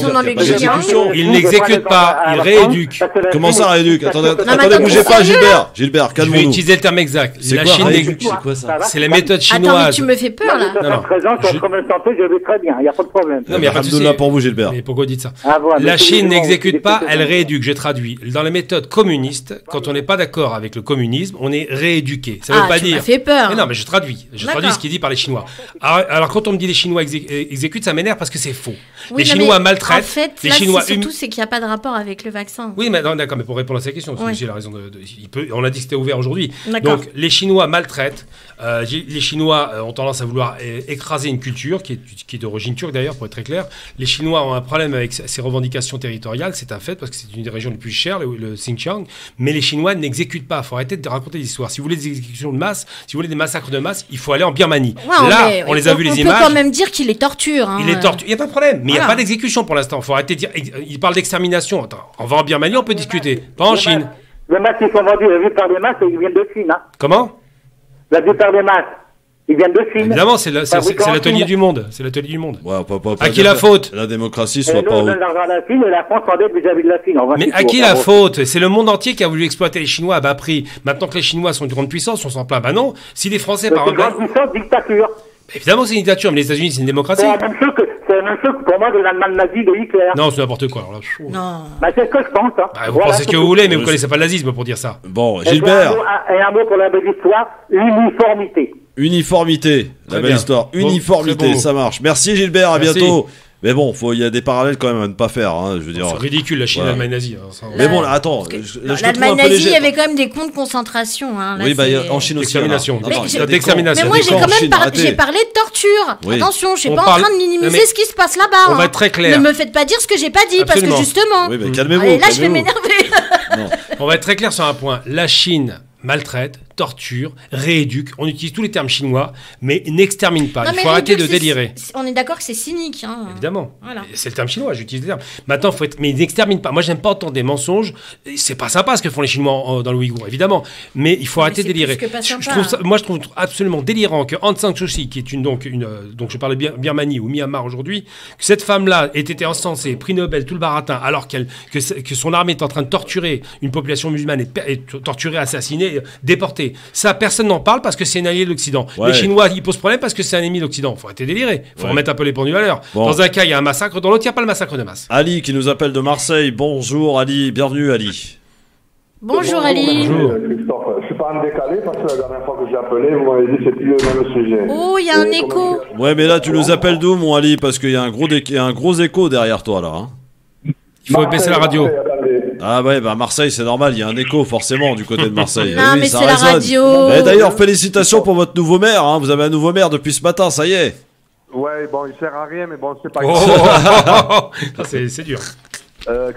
Ils n'exécutent pas, ils rééduquent. Comment ça rééduquent? Attendez, bougez pas, Gilbert. Gilbert, calmez-vous. Je vais utiliser le terme exact. La Chine c'est quoi ça? C'est les méthodes chinoises. Attends, mais tu me fais peur là. Non, je suis en train de santé, je vais très bien, il n'y a pas de problème. Non, mais il n'y a pas de souci. Pour vous, Gilbert. Mais pourquoi vous dites ça? La Chine n'exécute pas, elle rééduque. Je traduis. Dans les méthodes communistes, quand on n'est pas d'accord avec le communisme, on est rééduqué. Ça ne veut pas dire. Ça fait peur. Mais non, mais je traduis. Je traduis ce qui est dit par les Chinois. Alors quand on me dit les Chinois exécutent, ça m'énerve parce que c'est faux. Oui, les Chinois maltraitent. En fait, les là, Chinois surtout, c'est qu'il n'y a pas de rapport avec le vaccin. Oui, mais d'accord, mais pour répondre à cette question, parce que j'ai la raison on a dit que c'était ouvert aujourd'hui. Donc, les Chinois maltraitent. Les Chinois ont tendance à vouloir écraser une culture qui est d'origine turque d'ailleurs, pour être très clair. Les Chinois ont un problème avec ces revendications territoriales, c'est un fait, parce que c'est une des régions les plus chères, le Xinjiang. Mais les Chinois n'exécutent pas. Il faut arrêter de raconter des histoires. Si vous voulez des exécutions de masse, si vous voulez des massacres de masse, il faut aller en Birmanie. Là, on les a vu les images. On peut quand même dire qu'il les torture. Hein. Il les torture. Il n'y a pas de problème. Mais il n'y a pas d'exécution pour l'instant. Il faut arrêter de dire. Il parle d'extermination. Attends, on va en Birmanie, on peut discuter. Pas en Chine. Les masques qui sont vendus, la plupart des masques, ils viennent de Chine. Hein. Comment? La plupart des masques. Ils viennent de Chine. Évidemment, c'est l'atelier du monde. C'est l'atelier du monde. Ouais, à qui la faute? La démocratie soit pas. On donne l'argent à la Chine et la France s'endette vis-à-vis de la Chine. Mais à qui la faute? C'est le monde entier qui a voulu exploiter les Chinois à bas prix. Maintenant que les Chinois sont une grande puissance, on s'en plaint. Bah non. Si les Français, par exemple. Grande puissance, dictature. Évidemment, c'est une dictature, mais les États-Unis, c'est une démocratie. C'est la même chose que pour moi de l'Allemagne nazie de Hitler. Non, c'est n'importe quoi. Alors là, Non. Bah, c'est ce que je pense. Hein. vous pensez ce que vous voulez, mais vous connaissez pas le nazisme pour dire ça. Bon, Et Gilbert. un mot pour la belle histoire, uniformité. Uniformité, la Très belle bien. histoire. Bon, Uniformité, très beau. ça marche. Merci Gilbert, à Merci. bientôt. Mais bon, il y a des parallèles quand même à ne pas faire. Hein, je veux dire. C'est ridicule, la Chine et Voilà. l'Allemagne nazie. hein, ça, Mais bon, là, attends. L'Allemagne nazie, il y avait quand même des camps de concentration. Hein. Là, Oui, bah, c'est- en Chine aussi. D'extermination. voilà. Non, non, Mais il y a des d'extermination. camps- Mais moi, il y a j'ai des quand camps en même Chine, j'ai parlé de torture. Oui. Attention, je suis On pas parle- en train de minimiser Non, mais ce qui se passe là-bas. on va hein. être très clair. Ne me faites pas dire ce que j'ai pas dit, Absolument. parce que justement. Oui, mais calmez-vous. Allez, là, je vais calmez-vous. m'énerver. On va être très clair sur un point. La Chine maltraite, torture, rééduque. On utilise tous les termes chinois, mais n'extermine pas. Non, Il mais faut arrêter de réduire, délirer. On est d'accord que c'est cynique. Hein. Évidemment. Voilà. C'est le terme chinois, j'utilise le terme. Maintenant, faut être. Mais ils n'exterminent pas. Moi, j'aime pas entendre des mensonges. C'est pas sympa ce que font les Chinois dans le Ouïghour, évidemment. Mais il faut arrêter de c'est délirer. plus que pas sympa. Moi, je trouve absolument délirant que Aung San Suu Kyi, qui est donc je parlais de Birmanie ou Myanmar aujourd'hui, que cette femme-là ait été encensée, prix Nobel, tout le baratin, alors que son armée est en train de torturer une population musulmane et torturer, assassiner, déporter. Ça, personne n'en parle parce que c'est un allié de l'Occident. Ouais. Les Chinois, ils posent problème parce que c'est un ennemi de l'Occident. Faut arrêter de délirer. Faut Ouais. remettre un peu les pendules à l'heure. Bon. Dans un cas, il y a un massacre. Dans l'autre, il n'y a pas le massacre de masse. Ali qui nous appelle de Marseille. Bonjour Ali, bienvenue Ali. Bonjour Ali. Bonjour. Christophe, je suis pas en décalé parce que la dernière fois que j'ai appelé, vous m'avez dit que c'était le même sujet. Oh, il y a un écho. Ouais, mais là tu nous appelles d'où mon Ali? Parce qu'il y a un gros écho derrière toi là. Hein. Il faut baisser la radio. Ah ouais, bah Marseille c'est normal, il y a un écho forcément du côté de Marseille. Non, Eh oui, mais ça c'est la résonne. radio. Et d'ailleurs, félicitations pour votre nouveau maire. Hein. Vous avez un nouveau maire depuis ce matin, ça y est. Ouais, bon, il sert à rien, mais bon, c'est pas Oh, grave. Ça, c'est dur.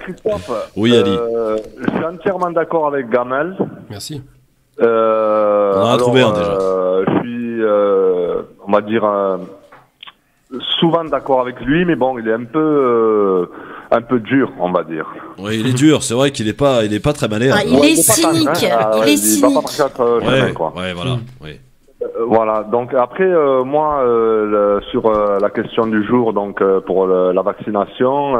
Christophe, Oui, Ali. je suis entièrement d'accord avec Gamel. Merci. On en a trouvé un déjà. Je suis, on va dire, souvent d'accord avec lui, mais bon, il est un peu dur, on va dire. Oui, il est dur, c'est vrai qu'il est pas très malléable. Ah, il est cynique. Il est Il va pas cynique. par quatre chemins, quoi. Ouais, voilà. Oui. Voilà, donc après, moi, sur la question du jour, donc pour la vaccination,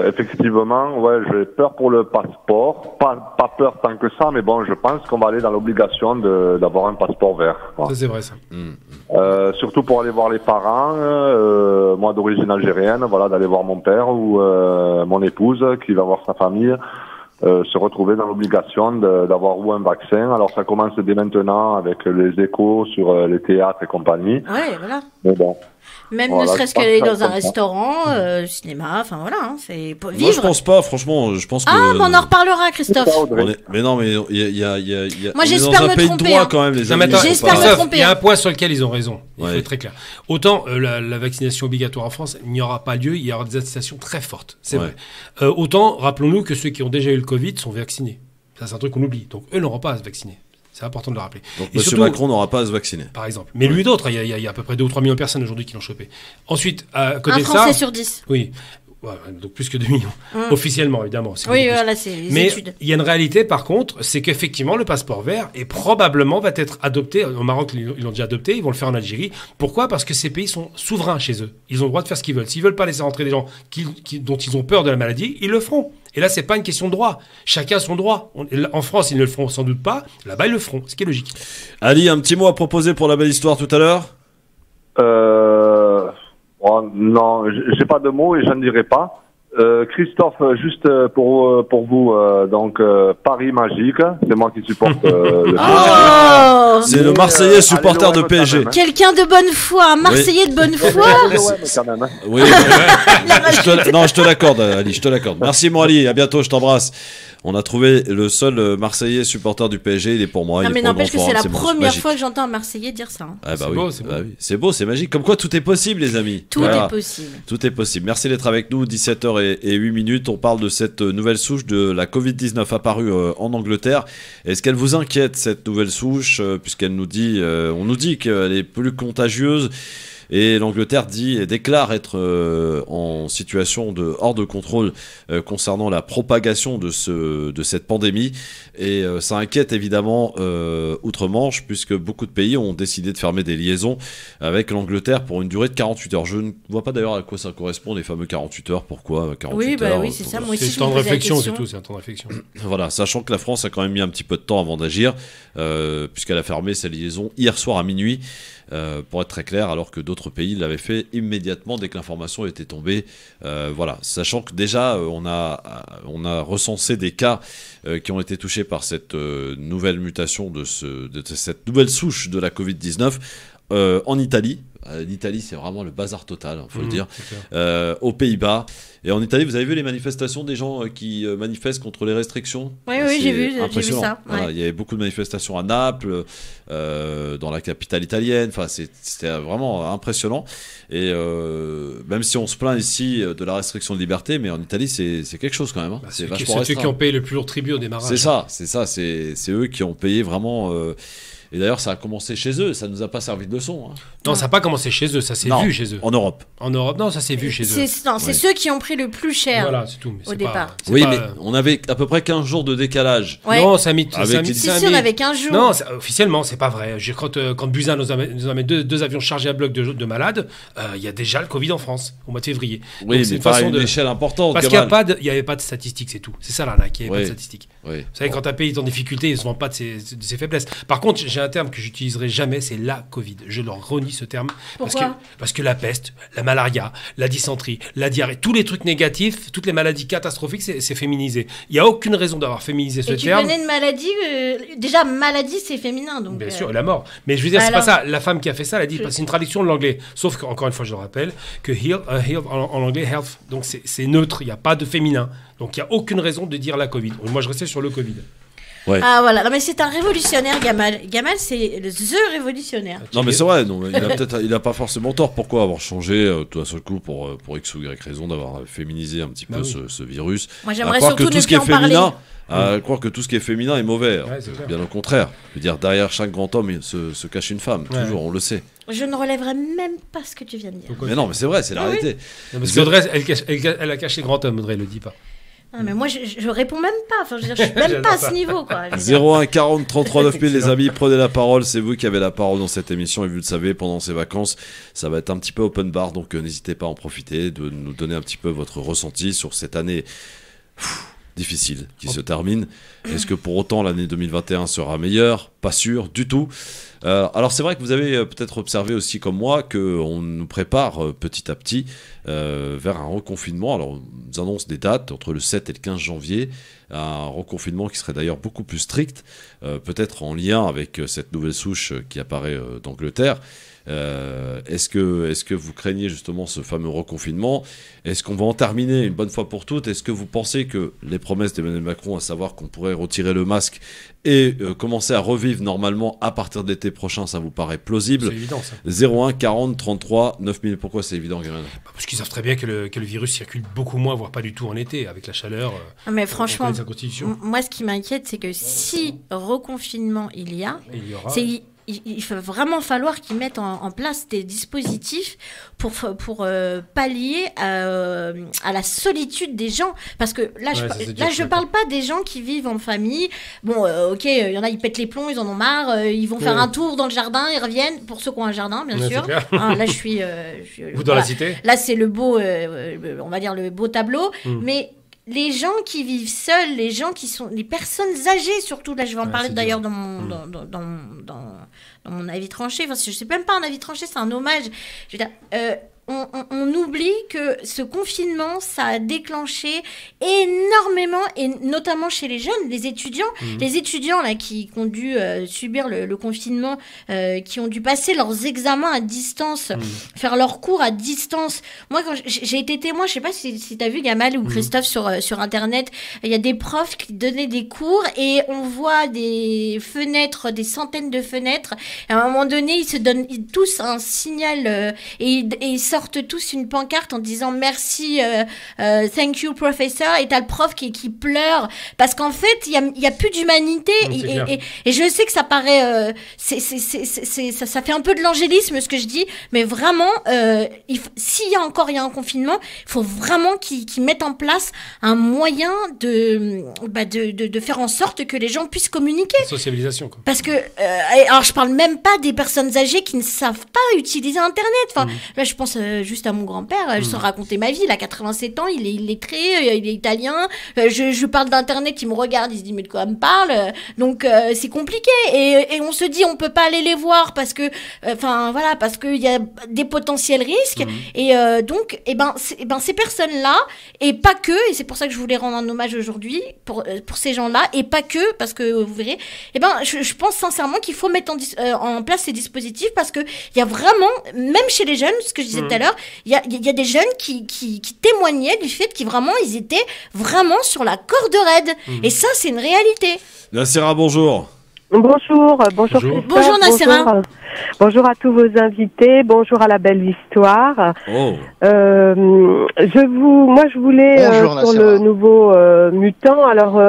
effectivement, ouais, j'ai peur pour le passeport. Pas peur tant que ça, mais bon, je pense qu'on va aller dans l'obligation d'avoir un passeport vert. Quoi. Ça, c'est vrai, ça. Surtout pour aller voir les parents, moi d'origine algérienne, voilà, d'aller voir mon père ou mon épouse qui va voir sa famille. Se retrouver dans l'obligation d'avoir ou un vaccin. Alors ça commence dès maintenant avec les échos sur les théâtres et compagnie. Ouais, voilà. Mais bon. Même Voilà, ne serait-ce je pense qu'aller que dans ça un comprend. restaurant, cinéma, enfin voilà, hein, c'est pour Moi vivre. je pense pas, franchement, je pense que. Ah, mais on en reparlera, Christophe. Mais non, mais il y a Moi, on est j'espère dans un me pays tromper, de droit hein. quand même, les Non, mais amis. attends, faut J'espère pas- me Christophe, tromper, il y a hein. un point sur lequel ils ont raison. Il faut Ouais. être très clair. Autant la vaccination obligatoire en France, il n'y aura pas lieu, il y aura des incitations très fortes. C'est Ouais. vrai. Autant, rappelons-nous que ceux qui ont déjà eu le Covid sont vaccinés. Ça, c'est un truc qu'on oublie. Donc, eux n'auront pas à se vacciner. C'est important de le rappeler. Donc Et Monsieur surtout- Macron n'aura pas à se vacciner. Par exemple. Mais lui et d'autres, il y a à peu près 2 ou 3 millions de personnes aujourd'hui qui l'ont chopé. Ensuite, à côté Un de ça. Français sur 10. Oui. Ouais, donc plus que 2 millions. Officiellement, évidemment. c'est Oui, beaucoup plus. voilà, c'est les Mais études. il y a une réalité, par contre, c'est qu'effectivement, le passeport vert est probablement va être adopté. Au Maroc, ils l'ont déjà adopté. Ils vont le faire en Algérie. Pourquoi? Parce que ces pays sont souverains chez eux. Ils ont le droit de faire ce qu'ils veulent. S'ils veulent pas laisser rentrer des gens dont ils ont peur de la maladie, ils le feront. Et là, c'est pas une question de droit. Chacun a son droit. En France, ils ne le feront sans doute pas. Là-bas, ils le feront. Ce qui est logique. Ali, un petit mot à proposer pour la belle histoire tout à l'heure? Oh, non, j'ai pas de mots et j'en dirai pas. Christophe, juste pour vous, donc Paris Magique, c'est moi qui supporte le Oh C'est le Marseillais supporter de PSG. Quelqu'un de bonne foi, un Marseillais de bonne foi. quand même. Hein. Oui, je te l'accorde, Ali, je te l'accorde. Merci, mon Ali, à bientôt, je t'embrasse. On a trouvé le seul Marseillais supporter du PSG, il est pour moi. Non, il mais est pour le n'empêche que Grand c'est la Forum, première magique. fois que j'entends un Marseillais dire ça. hein. Ah bah C'est oui, beau, c'est bah beau. oui. C'est beau, c'est magique. Comme quoi tout est possible, les amis. Tout Voilà. est possible. Tout est possible. Merci d'être avec nous. 17h08. On parle de cette nouvelle souche de la Covid-19 apparue en Angleterre. Est-ce qu'elle vous inquiète, cette nouvelle souche, puisqu'elle nous dit, on nous dit qu'elle est plus contagieuse. Et l'Angleterre déclare être en situation hors de contrôle concernant la propagation de cette pandémie. Et ça inquiète évidemment outre-Manche, puisque beaucoup de pays ont décidé de fermer des liaisons avec l'Angleterre pour une durée de 48 heures. Je ne vois pas d'ailleurs à quoi ça correspond, les fameux 48 heures. Pourquoi 48 Oui, bah heures oui, c'est ça. Moi aussi, C'est je un me temps de posais la réflexion, c'est question. tout. C'est un temps de réflexion. Voilà, sachant que la France a quand même mis un petit peu de temps avant d'agir, puisqu'elle a fermé sa liaison hier soir à minuit. pour être très clair, alors que d'autres pays l'avaient fait immédiatement dès que l'information était tombée. Voilà, sachant que déjà on a recensé des cas qui ont été touchés par cette nouvelle mutation de cette nouvelle souche de la Covid-19 en Italie. L'Italie, c'est vraiment le bazar total, faut le dire. Aux Pays-Bas. Et en Italie, vous avez vu les manifestations des gens qui manifestent contre les restrictions? Oui, j'ai vu ça. Voilà, ouais. il y avait beaucoup de manifestations à Naples, dans la capitale italienne. Enfin, c'était vraiment impressionnant. Et même si on se plaint ici de la restriction de liberté, mais en Italie, c'est quelque chose quand même. Hein. C'est ceux qui ont payé le plus lourd tribut au démarrage. C'est ça. C'est eux qui ont payé vraiment. Et d'ailleurs, ça a commencé chez eux, ça nous a pas servi de leçon. Hein. Non, ça n'a pas commencé chez eux, ça s'est vu chez eux. En Europe. En Europe, non, ça s'est vu chez eux. C'est ceux qui ont pris le plus cher. Voilà, c'est tout. Mais au départ. Oui, mais on avait à peu près 15 jours de décalage. Ouais. Non, ça a mis. Si, on avait 15 jours. Non, officiellement, c'est pas vrai. Quand Buzyn nous amène deux avions chargés à bloc de malades, il y a déjà le Covid en France, au mois de février. Oui, donc, mais pas à une échelle importante. Parce qu'il n'y avait pas de statistiques, c'est tout. C'est ça l'arnaque, il n'y avait pas de statistiques. Oui. Vous savez, quand un pays est en difficulté, il ne se vend pas de ses faiblesses. Par contre, j'ai un terme que j'utiliserai jamais, c'est la Covid. Je leur renie ce terme. Pourquoi ? Parce que la peste, la malaria, la dysenterie, la diarrhée, tous les trucs négatifs, toutes les maladies catastrophiques, c'est féminisé. Il n'y a aucune raison d'avoir féminisé ce terme. Tu connais une maladie déjà, maladie, c'est féminin. Donc, bien sûr, la mort. Mais je veux dire, c'est pas ça. La femme qui a fait ça, elle a dit, c'est une traduction de l'anglais. Sauf qu'encore une fois, je le rappelle, que heal en anglais, health. Donc c'est neutre, il n'y a pas de féminin. Donc il n'y a aucune raison de dire la Covid. Moi, je restais sur le Covid. Ouais. Ah voilà, non mais c'est un révolutionnaire, Gamal. Gamal, c'est the révolutionnaire. Non mais c'est vrai, non, il a pas forcément tort. Pourquoi avoir changé tout à ce coup pour X ou Y raison d'avoir féminisé un petit peu ce virus? Moi j'aimerais surtout ne plus en parler. Croire que tout ce qui est féminin est mauvais. Bien au contraire. Je veux dire, derrière chaque grand homme se cache une femme. Toujours, on le sait. Je ne relèverai même pas ce que tu viens de dire. Mais non, mais c'est vrai, c'est la réalité. Non, parce qu'Audrey, elle a caché grand homme, Audrey, elle le dit pas. Ah, mais moi, je réponds même pas. Enfin, je suis même pas à ce niveau, quoi. 01 40 33 9000, les amis, prenez la parole. C'est vous qui avez la parole dans cette émission. Et vous le savez, pendant ces vacances, ça va être un petit peu open bar. Donc, n'hésitez pas à en profiter, de nous donner un petit peu votre ressenti sur cette année difficile qui se termine. Est-ce que pour autant l'année 2021 sera meilleure? Pas sûr du tout. Alors c'est vrai que vous avez peut-être observé aussi comme moi qu'on nous prépare petit à petit vers un reconfinement. Alors on nous annonce des dates entre le 7 et le 15 janvier, un reconfinement qui serait d'ailleurs beaucoup plus strict, peut-être en lien avec cette nouvelle souche qui apparaît d'Angleterre. Est-ce que vous craignez justement ce fameux reconfinement? Est-ce qu'on va en terminer une bonne fois pour toutes? Est-ce que vous pensez que les promesses d'Emmanuel Macron, à savoir qu'on pourrait retirer le masque et commencer à revivre normalement à partir de l'été prochain, ça vous paraît plausible? C'est évident ça. 01 40 33 9000. Pourquoi c'est évident, Gamal? Parce qu'ils savent très bien que le virus circule beaucoup moins, voire pas du tout en été, avec la chaleur. Mais franchement, moi ce qui m'inquiète, c'est que si reconfinement il y a, il va vraiment falloir qu'ils mettent en place des dispositifs pour pallier à la solitude des gens. Parce que là, je parle pas des gens qui vivent en famille. Bon, ok, il y en a, ils pètent les plombs, ils en ont marre, ils vont faire un tour dans le jardin, ils reviennent, pour ceux qui ont un jardin, bien sûr. Là, je suis... Vous dans la cité? Là, c'est le beau, on va dire le beau tableau, mais... Les gens qui vivent seuls, les gens qui sont... Les personnes âgées, surtout, là, je vais en parler d'ailleurs dans mon avis tranché. Enfin, je sais même pas un avis tranché, c'est un hommage. Je veux dire, on oublie que ce confinement, ça a déclenché énormément, et notamment chez les jeunes, les étudiants. Les étudiants là, qui ont dû subir le confinement, qui ont dû passer leurs examens à distance, faire leurs cours à distance. Moi, quand j'ai été témoin, je sais pas si tu as vu, Gamal ou Christophe, sur Internet, il y a des profs qui donnaient des cours et on voit des fenêtres, des centaines de fenêtres. Et à un moment donné, ils se donnent tous un signal et ils sortent tous une pancarte en disant merci, thank you professor, et t'as le prof qui pleure parce qu'en fait il y a plus d'humanité et je sais que ça paraît ça fait un peu de l'angélisme ce que je dis, mais vraiment s'il y a un confinement, il faut vraiment qu'ils mettent en place un moyen de faire en sorte que les gens puissent communiquer. La socialisation, quoi. Parce que alors je parle même pas des personnes âgées qui ne savent pas utiliser Internet. Enfin là je pense juste à mon grand-père, je raconter ma vie. Il a 87 ans, il est illettré, il est italien. Je parle d'internet, il me regarde, il se dit mais de quoi elle me parle. Donc c'est compliqué et on se dit on peut pas aller les voir parce que, voilà, parce qu'il y a des potentiels risques et donc ces personnes-là et pas que, et c'est pour ça que je voulais rendre un hommage aujourd'hui pour ces gens-là et pas que, parce que vous verrez, je pense sincèrement qu'il faut mettre en place ces dispositifs parce que il y a vraiment, même chez les jeunes, ce que je disais tout à l'heure, il y a des jeunes qui témoignaient du fait qu'ils vraiment ils étaient vraiment sur la corde raide et ça c'est une réalité. Nassera, bonjour. Bonjour Christophe, bonjour Nassera. Bonjour à tous vos invités, bonjour à la belle histoire. Je voulais sur le nouveau mutant. Alors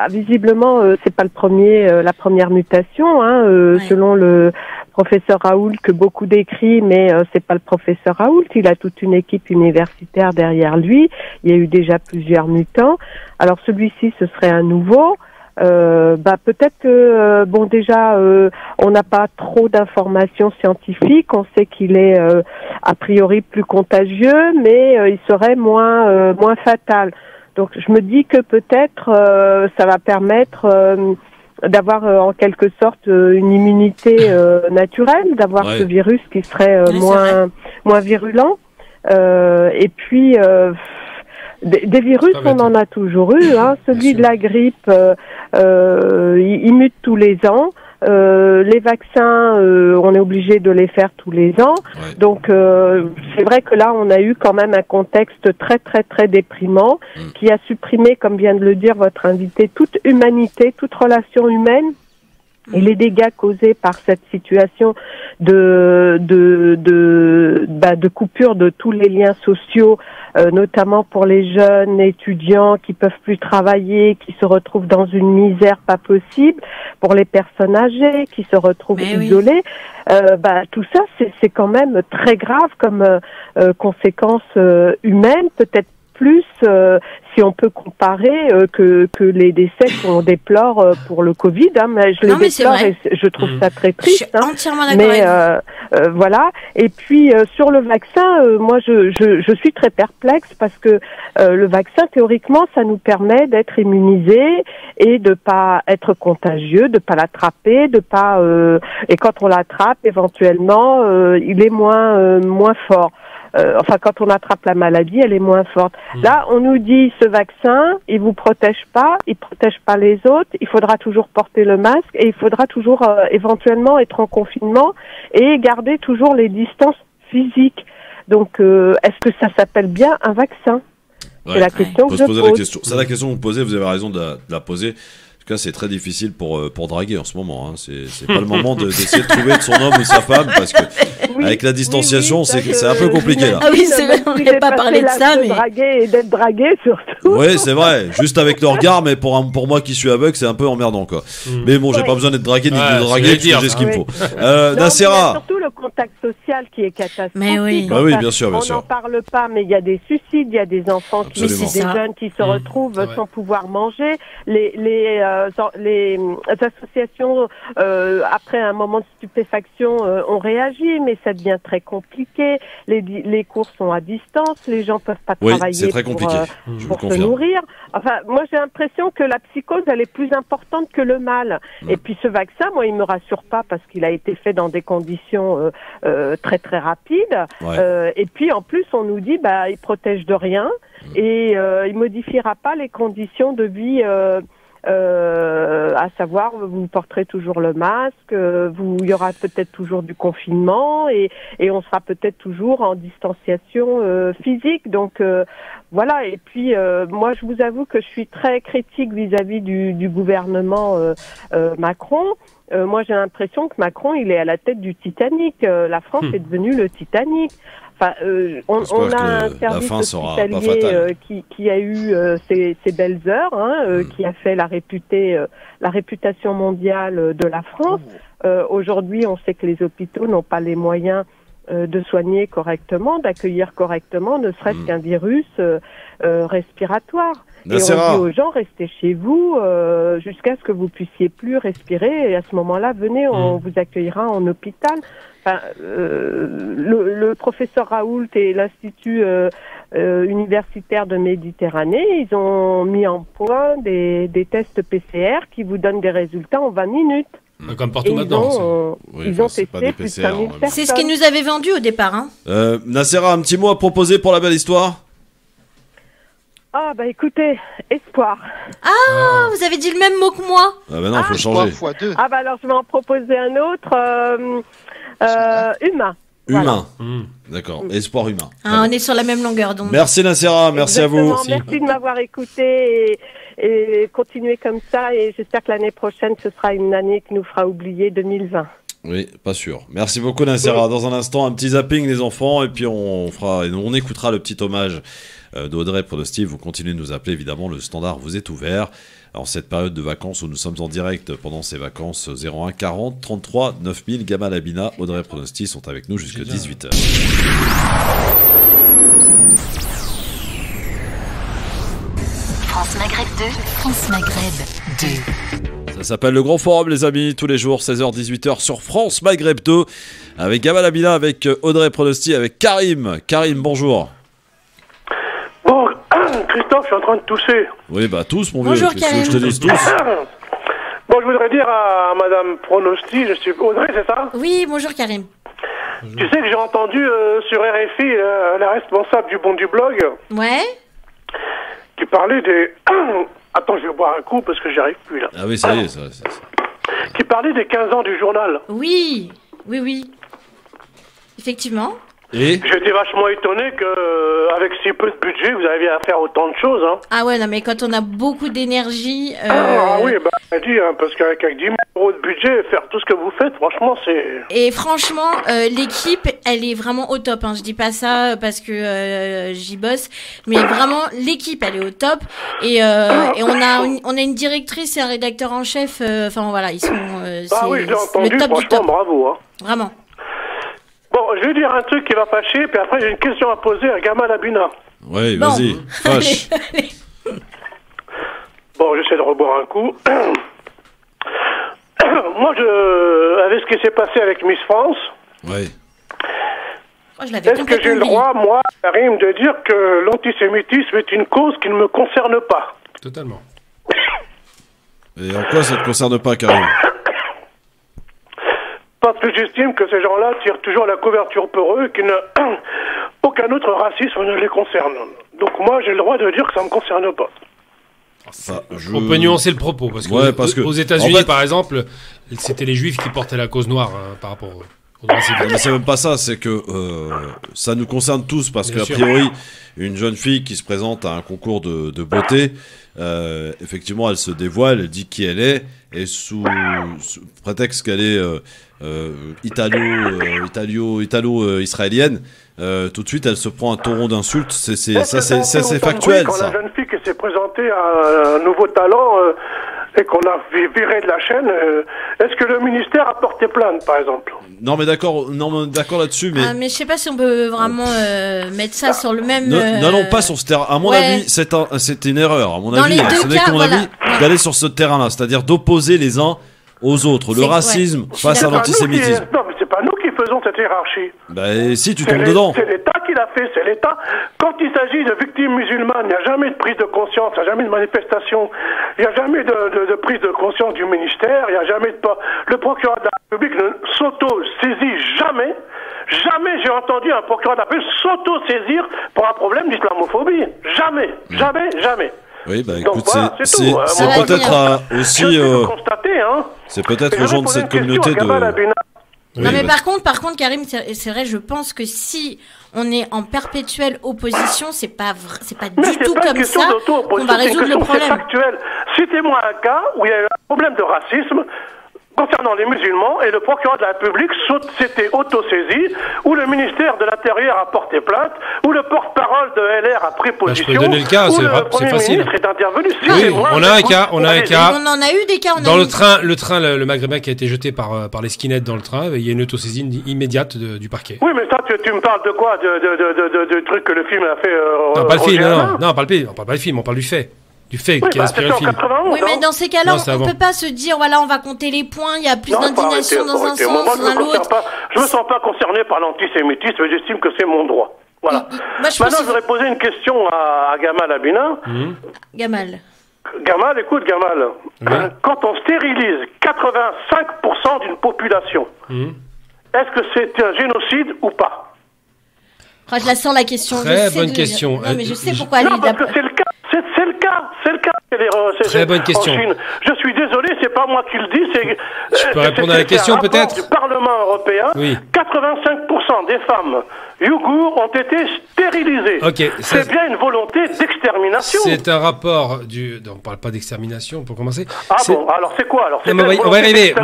visiblement c'est pas la première mutation selon le professeur Raoult que beaucoup décrit, mais c'est pas le professeur Raoult, il a toute une équipe universitaire derrière lui. Il y a eu déjà plusieurs mutants. Alors celui-ci ce serait un nouveau. Peut-être que déjà on n'a pas trop d'informations scientifiques. On sait qu'il est a priori plus contagieux, mais il serait moins fatal. Donc je me dis que peut-être ça va permettre d'avoir en quelque sorte une immunité naturelle, d'avoir ce virus qui serait moins virulent. Et puis des virus, on en a toujours eu. Celui de la grippe, il mute tous les ans. Les vaccins, on est obligé de les faire tous les ans. Donc, c'est vrai que là, on a eu quand même un contexte très, très, très déprimant qui a supprimé, comme vient de le dire votre invité, toute humanité, toute relation humaine. Et les dégâts causés par cette situation de coupure de tous les liens sociaux, notamment pour les jeunes étudiants qui peuvent plus travailler, qui se retrouvent dans une misère pas possible, pour les personnes âgées qui se retrouvent isolées, tout ça c'est quand même très grave comme conséquence humaine, peut-être plus si on peut comparer que les décès qu'on déplore pour le Covid, mais je les déplore et je trouve ça très triste. Je suis entièrement d'accord. Mais voilà. Et puis sur le vaccin, moi je suis très perplexe parce que le vaccin théoriquement ça nous permet d'être immunisés et de pas être contagieux, de pas l'attraper, de pas et quand on l'attrape éventuellement il est moins fort. Quand on attrape la maladie, elle est moins forte. Là, on nous dit ce vaccin, il vous protège pas les autres, il faudra toujours porter le masque et il faudra toujours éventuellement être en confinement et garder toujours les distances physiques. Donc, est-ce que ça s'appelle bien un vaccin ? C'est la question que je pose. C'est la question que vous posez, vous avez raison de la poser. En tout cas, c'est très difficile pour draguer en ce moment. C'est pas le moment d'essayer de trouver de son homme ou sa femme parce que avec la distanciation, c'est un peu compliqué là. Ah oui, c'est vrai, on n'avait pas parlé de ça, mais draguer et d'être dragué surtout. Oui, c'est vrai. Juste avec le regard, mais pour moi qui suis aveugle, c'est un peu emmerdant quoi. Mais bon, j'ai pas besoin d'être dragué ni de draguer, parce que j'ai ce qu'il me faut. Nassera. Surtout le contact social qui est catastrophique. Mais oui. Bah oui, bien sûr, bien on sûr. n'en parle pas, mais il y a des suicides, il y a des enfants des jeunes qui se retrouvent sans pouvoir manger. Les associations, après un moment de stupéfaction, ont réagi, mais ça devient très compliqué. Les cours sont à distance, les gens peuvent pas travailler c'est très compliqué. pour se nourrir. Enfin, moi j'ai l'impression que la psychose, elle est plus importante que le mal. Et puis ce vaccin, moi, il me rassure pas parce qu'il a été fait dans des conditions très très rapides. Et puis en plus, on nous dit, il protège de rien et il modifiera pas les conditions de vie. À savoir, vous porterez toujours le masque, il y aura peut-être toujours du confinement et on sera peut-être toujours en distanciation physique. Donc voilà. Et puis moi, je vous avoue que je suis très critique vis-à-vis du gouvernement Macron. Moi, j'ai l'impression que Macron, il est à la tête du Titanic. La France est devenue le Titanic. Enfin, on a un service hospitalier qui a eu ses belles heures, qui a fait la réputation mondiale de la France. Aujourd'hui, on sait que les hôpitaux n'ont pas les moyens de soigner correctement, d'accueillir correctement, ne serait-ce qu'un virus respiratoire. Et on dit aux gens, restez chez vous jusqu'à ce que vous puissiez plus respirer. Et à ce moment-là, venez, on vous accueillera en hôpital. Enfin, le professeur Raoult et l'Institut universitaire de Méditerranée, ils ont mis en point des tests PCR qui vous donnent des résultats en 20 minutes. Comme partout maintenant. Ils ont testé plus de 5 000 personnes. C'est ce qu'ils nous avaient vendu au départ. Hein. Nassera, un petit mot à proposer pour la belle histoire? Ah bah écoutez, espoir. Ah, vous avez dit le même mot que moi. Ah bah non, faut changer. Ah bah alors je vais en proposer un autre. Humain. Humain. Voilà. D'accord, espoir humain. Ah, on est sur la même longueur donc. Merci Nassera, merci Exactement. à vous. Merci de m'avoir écouté et continuer comme ça, et j'espère que l'année prochaine ce sera une année qui nous fera oublier 2020. Oui, pas sûr. Merci beaucoup Nassera. Dans un instant, un petit zapping des enfants et puis on écoutera le petit hommage d'Audrey Pronosti. Vous continuez de nous appeler, évidemment, le standard vous est ouvert. En cette période de vacances où nous sommes en direct pendant ces vacances, 01 40 33 9000, Gamal Abina, Audrey Pronosti sont avec nous jusqu'à 18h. France Maghreb 2, France Maghreb 2. Ça s'appelle le Grand Forum, les amis, tous les jours, 16h-18h sur France Maghreb 2, avec Gamal Abina, avec Audrey Pronosti, avec Karim. Karim, bonjour. Bon, Christophe, je suis en train de tousser. Oui, bah tous, mon Bonjour, vieux. Qu'est-ce que je te dis tous? Bon, je voudrais dire à Madame Pronosti, je suis Audrey, c'est ça? Oui, bonjour Karim. Tu sais que j'ai entendu sur RFI la responsable du blog. Ouais. Qui parlait des... Attends, je vais boire un coup parce que j'y arrive plus là. Ah oui, ça y est, ça. Qui parlait des 15 ans du journal. Oui. Effectivement. Et j'étais vachement étonné que avec si peu de budget, vous arriviez à faire autant de choses. Hein. Ah ouais, non, mais quand on a beaucoup d'énergie... Ah oui, bah, dit, hein, parce qu'avec 10 000 € de budget, faire tout ce que vous faites, franchement, c'est... Et franchement, l'équipe, elle est vraiment au top. Hein. Je dis pas ça parce que j'y bosse, mais vraiment, l'équipe, elle est au top. Et on a une directrice et un rédacteur en chef. Enfin, voilà, ils sont... ah oui, je l'ai entendu, franchement, bravo. Hein. Vraiment. Bon, je vais dire un truc qui va fâcher, puis après j'ai une question à poser à Gamal Abina. Oui, vas-y, fâche. Bon, j'essaie de reboire un coup. Moi, avec ce qui s'est passé avec Miss France, est-ce que j'ai le droit, moi, Karim, de dire que l'antisémitisme est une cause qui ne me concerne pas? Totalement. Et en quoi ça ne te concerne pas, Karim? Parce que j'estime que ces gens-là tirent toujours la couverture pour eux et aucun autre racisme ne les concerne. Donc moi, j'ai le droit de dire que ça ne me concerne pas. On peut nuancer le propos, parce que, aux États-Unis, en fait, par exemple, c'était les Juifs qui portaient la cause noire par rapport au racisme. Mais c'est même pas ça, c'est que ça nous concerne tous, parce qu'a priori, une jeune fille qui se présente à un concours de beauté, effectivement, elle se dévoile, elle dit qui elle est, et sous prétexte qu'elle est italo-israélienne, tout de suite elle se prend un taureau d'insultes. C'est factuel, quand ça. La jeune fille qui s'est présentée à un nouveau talent et qu'on a viré de la chaîne, est-ce que le ministère a porté plainte, par exemple? Non, mais d'accord là-dessus, mais... mais je sais pas si on peut vraiment mettre ça sur le même... Non, pas sur ce terrain. À mon avis, c'est une erreur. À mon avis, ce n'est qu'à mon avis d'aller sur ce terrain-là, c'est-à-dire d'opposer les uns aux autres, le racisme face à l'antisémitisme. Non, mais c'est pas nous qui faisons cette hiérarchie. Ben si, tu tombes dedans. C'est l'État qui l'a fait, c'est l'État. Quand il s'agit de victimes musulmanes, il n'y a jamais de prise de conscience, il n'y a jamais de manifestation, il n'y a jamais de prise de conscience du ministère, il n'y a jamais de... Le procureur de la République ne s'auto-saisit jamais. Jamais j'ai entendu un procureur de la République s'auto-saisir pour un problème d'islamophobie. Jamais. Oui, bah écoute, c'est peut-être aussi... hein. C'est peut-être aux gens de cette communauté de... Non, mais par contre, Karim, c'est vrai, je pense que si on est en perpétuelle opposition, c'est pas du tout comme ça qu'on va résoudre le problème. Citez-moi un cas où il y a eu un problème de racisme. concernant les musulmans, et le procureur de la République s'était autosaisi, ou le ministère de l'Intérieur a porté plainte, ou le porte-parole de LR a pris position, je peux donner le cas, ou le Premier facile. ministre est intervenu. Si Oui, c'est moi, on a un cas. On en a eu des cas. Dans le train, le maghrébin qui a été jeté par les skinheads dans le train, il y a une autosaisine immédiate du parquet. Oui, mais ça, tu me parles de quoi? De trucs que le film a fait. Non, pas le film, non, on parle pas du film, on parle du fait. Du fait qui a inspiré le film. Oui, mais dans ces cas-là, on ne peut pas se dire, voilà, on va compter les points, il y a plus d'indignation dans un sens, dans l'autre. Je me sens pas concerné par l'antisémitisme, j'estime que c'est mon droit. Voilà. Maintenant, je voudrais poser une question à Gamal Abina. Gamal, écoute, Gamal. Quand on stérilise 85% d'une population, est-ce que c'est un génocide ou pas? Je la sens la question. Très bonne question. Non, mais je sais pourquoi. Non, parce que c'est le cas. C'est le cas. Très bonne question. Je suis désolé, c'est pas moi qui le dis. Je peux répondre à la question peut-être. Du Parlement européen. Oui. 85% des femmes ouïghours ont été stérilisées. Okay, c'est bien une volonté d'extermination. C'est un rapport on parle pas d'extermination pour commencer. Ah bon, alors c'est quoi alors? On va y arriver.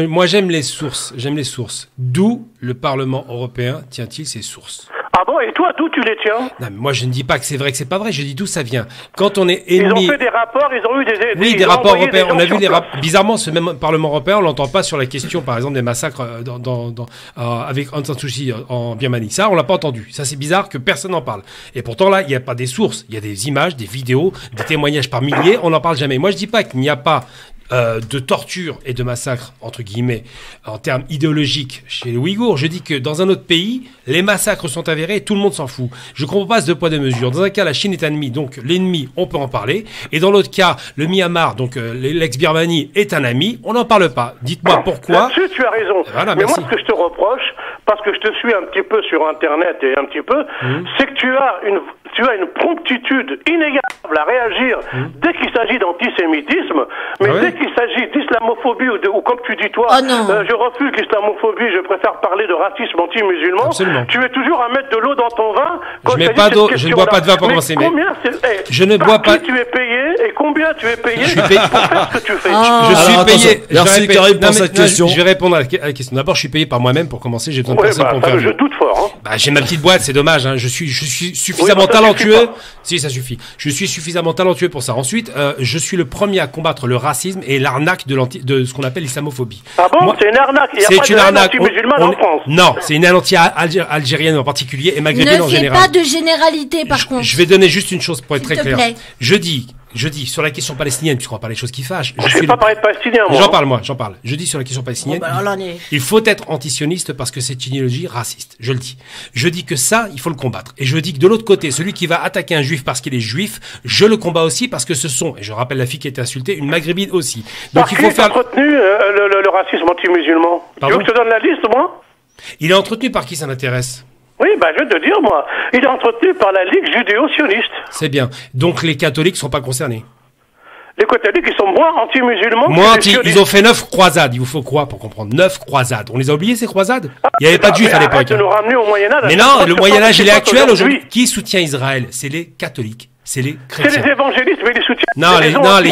Moi j'aime les sources. D'où le Parlement européen tient-il ses sources? Ah bon, et toi, d'où tu les tiens? Non, mais moi, je ne dis pas que c'est vrai, que c'est pas vrai. Je dis d'où ça vient. Quand on est ennemi... Ils ont fait des rapports, ils ont eu des rapports européens. On a vu bizarrement, ce même Parlement européen, on l'entend pas sur la question, par exemple, des massacres avec Aung San Suu Kyi en Birmanie. Ça, on l'a pas entendu. Ça, c'est bizarre que personne n'en parle. Et pourtant, là, il n'y a pas des sources. Il y a des images, des vidéos, des témoignages par milliers. On n'en parle jamais. Moi, je dis pas qu'il n'y a pas de torture et de massacre, entre guillemets, en termes idéologiques chez les Ouïghours. Je dis que dans un autre pays, les massacres sont avérés et tout le monde s'en fout. Je comprends pas ce deux poids deux mesures. Dans un cas, la Chine est ennemie, donc l'ennemi, on peut en parler. Et dans l'autre cas, le Myanmar, donc l'ex-Birmanie, est un ami, on n'en parle pas. Dites-moi pourquoi. Là-dessus, tu as raison. Voilà, mais merci. moi, ce que je te reproche, parce que je te suis un petit peu sur Internet et un petit peu, c'est que tu as une promptitude inégalable à réagir dès qu'il s'agit d'antisémitisme, mais dès qu'il s'agit d'islamophobie ou comme tu dis toi, je refuse l'islamophobie, je préfère parler de racisme anti-musulman. Absolument. Tu es toujours à mettre de l'eau dans ton vin. Je mets pas d'eau, je ne bois pas de vin pour commencer. Mais je ne bois pas. Tu es payé et combien tu es payé je suis payé pour faire ce que tu fais. Je suis payé. Merci Karim pour cette question. Je vais répondre à la question. D'abord, je suis payé par moi-même pour commencer. J'ai besoin de personne pour me faire. Je doute fort. J'ai ma petite boîte, c'est dommage. Je suis suffisamment talentueux. Si, ça suffit. Je suis suffisamment talentueux pour ça. Ensuite, je suis le premier à combattre le racisme et l'arnaque de ce qu'on appelle l'islamophobie. Ah bon, c'est une arnaque. Il y a pas de haine anti-musulmane en France. Non, c'est une haine anti-algérienne en particulier et maghrébine en général. Ne fais pas de généralité, par contre. Je vais donner juste une chose pour être très clair. Plaît. Je dis, sur la question palestinienne, puisqu'on va parler des choses qui fâchent. Je suis pas parler de palestinien, moi. J'en parle. Je dis sur la question palestinienne. Oh, il faut être antisioniste parce que c'est une idéologie raciste. Je le dis. Je dis que ça, il faut le combattre. Et je dis que de l'autre côté, celui qui va attaquer un juif parce qu'il est juif, je le combats aussi parce que ce sont, et je rappelle la fille qui a été insultée, une maghrébine aussi. Donc il faut faire. Entretenu le racisme anti-musulman. Tu veux que je te donne la liste, moi? Il est entretenu par qui ça m'intéresse? Oui, je vais te dire, moi. Il est entretenu par la Ligue judéo-sioniste. C'est bien. Donc les catholiques ne sont pas concernés. Les catholiques, ils sont moins anti-musulmans. Ils ont fait 9 croisades. Il vous faut quoi pour comprendre? 9 croisades. On les a oubliées, ces croisades? Il n'y avait pas de juifs à l'époque. De nous ramener au Moyen-Âge. Mais non, le Moyen-Âge, il est actuel aujourd'hui. Qui soutient Israël? C'est les catholiques. C'est les chrétiens. C'est les évangélistes, mais ils les soutiennent. Non, les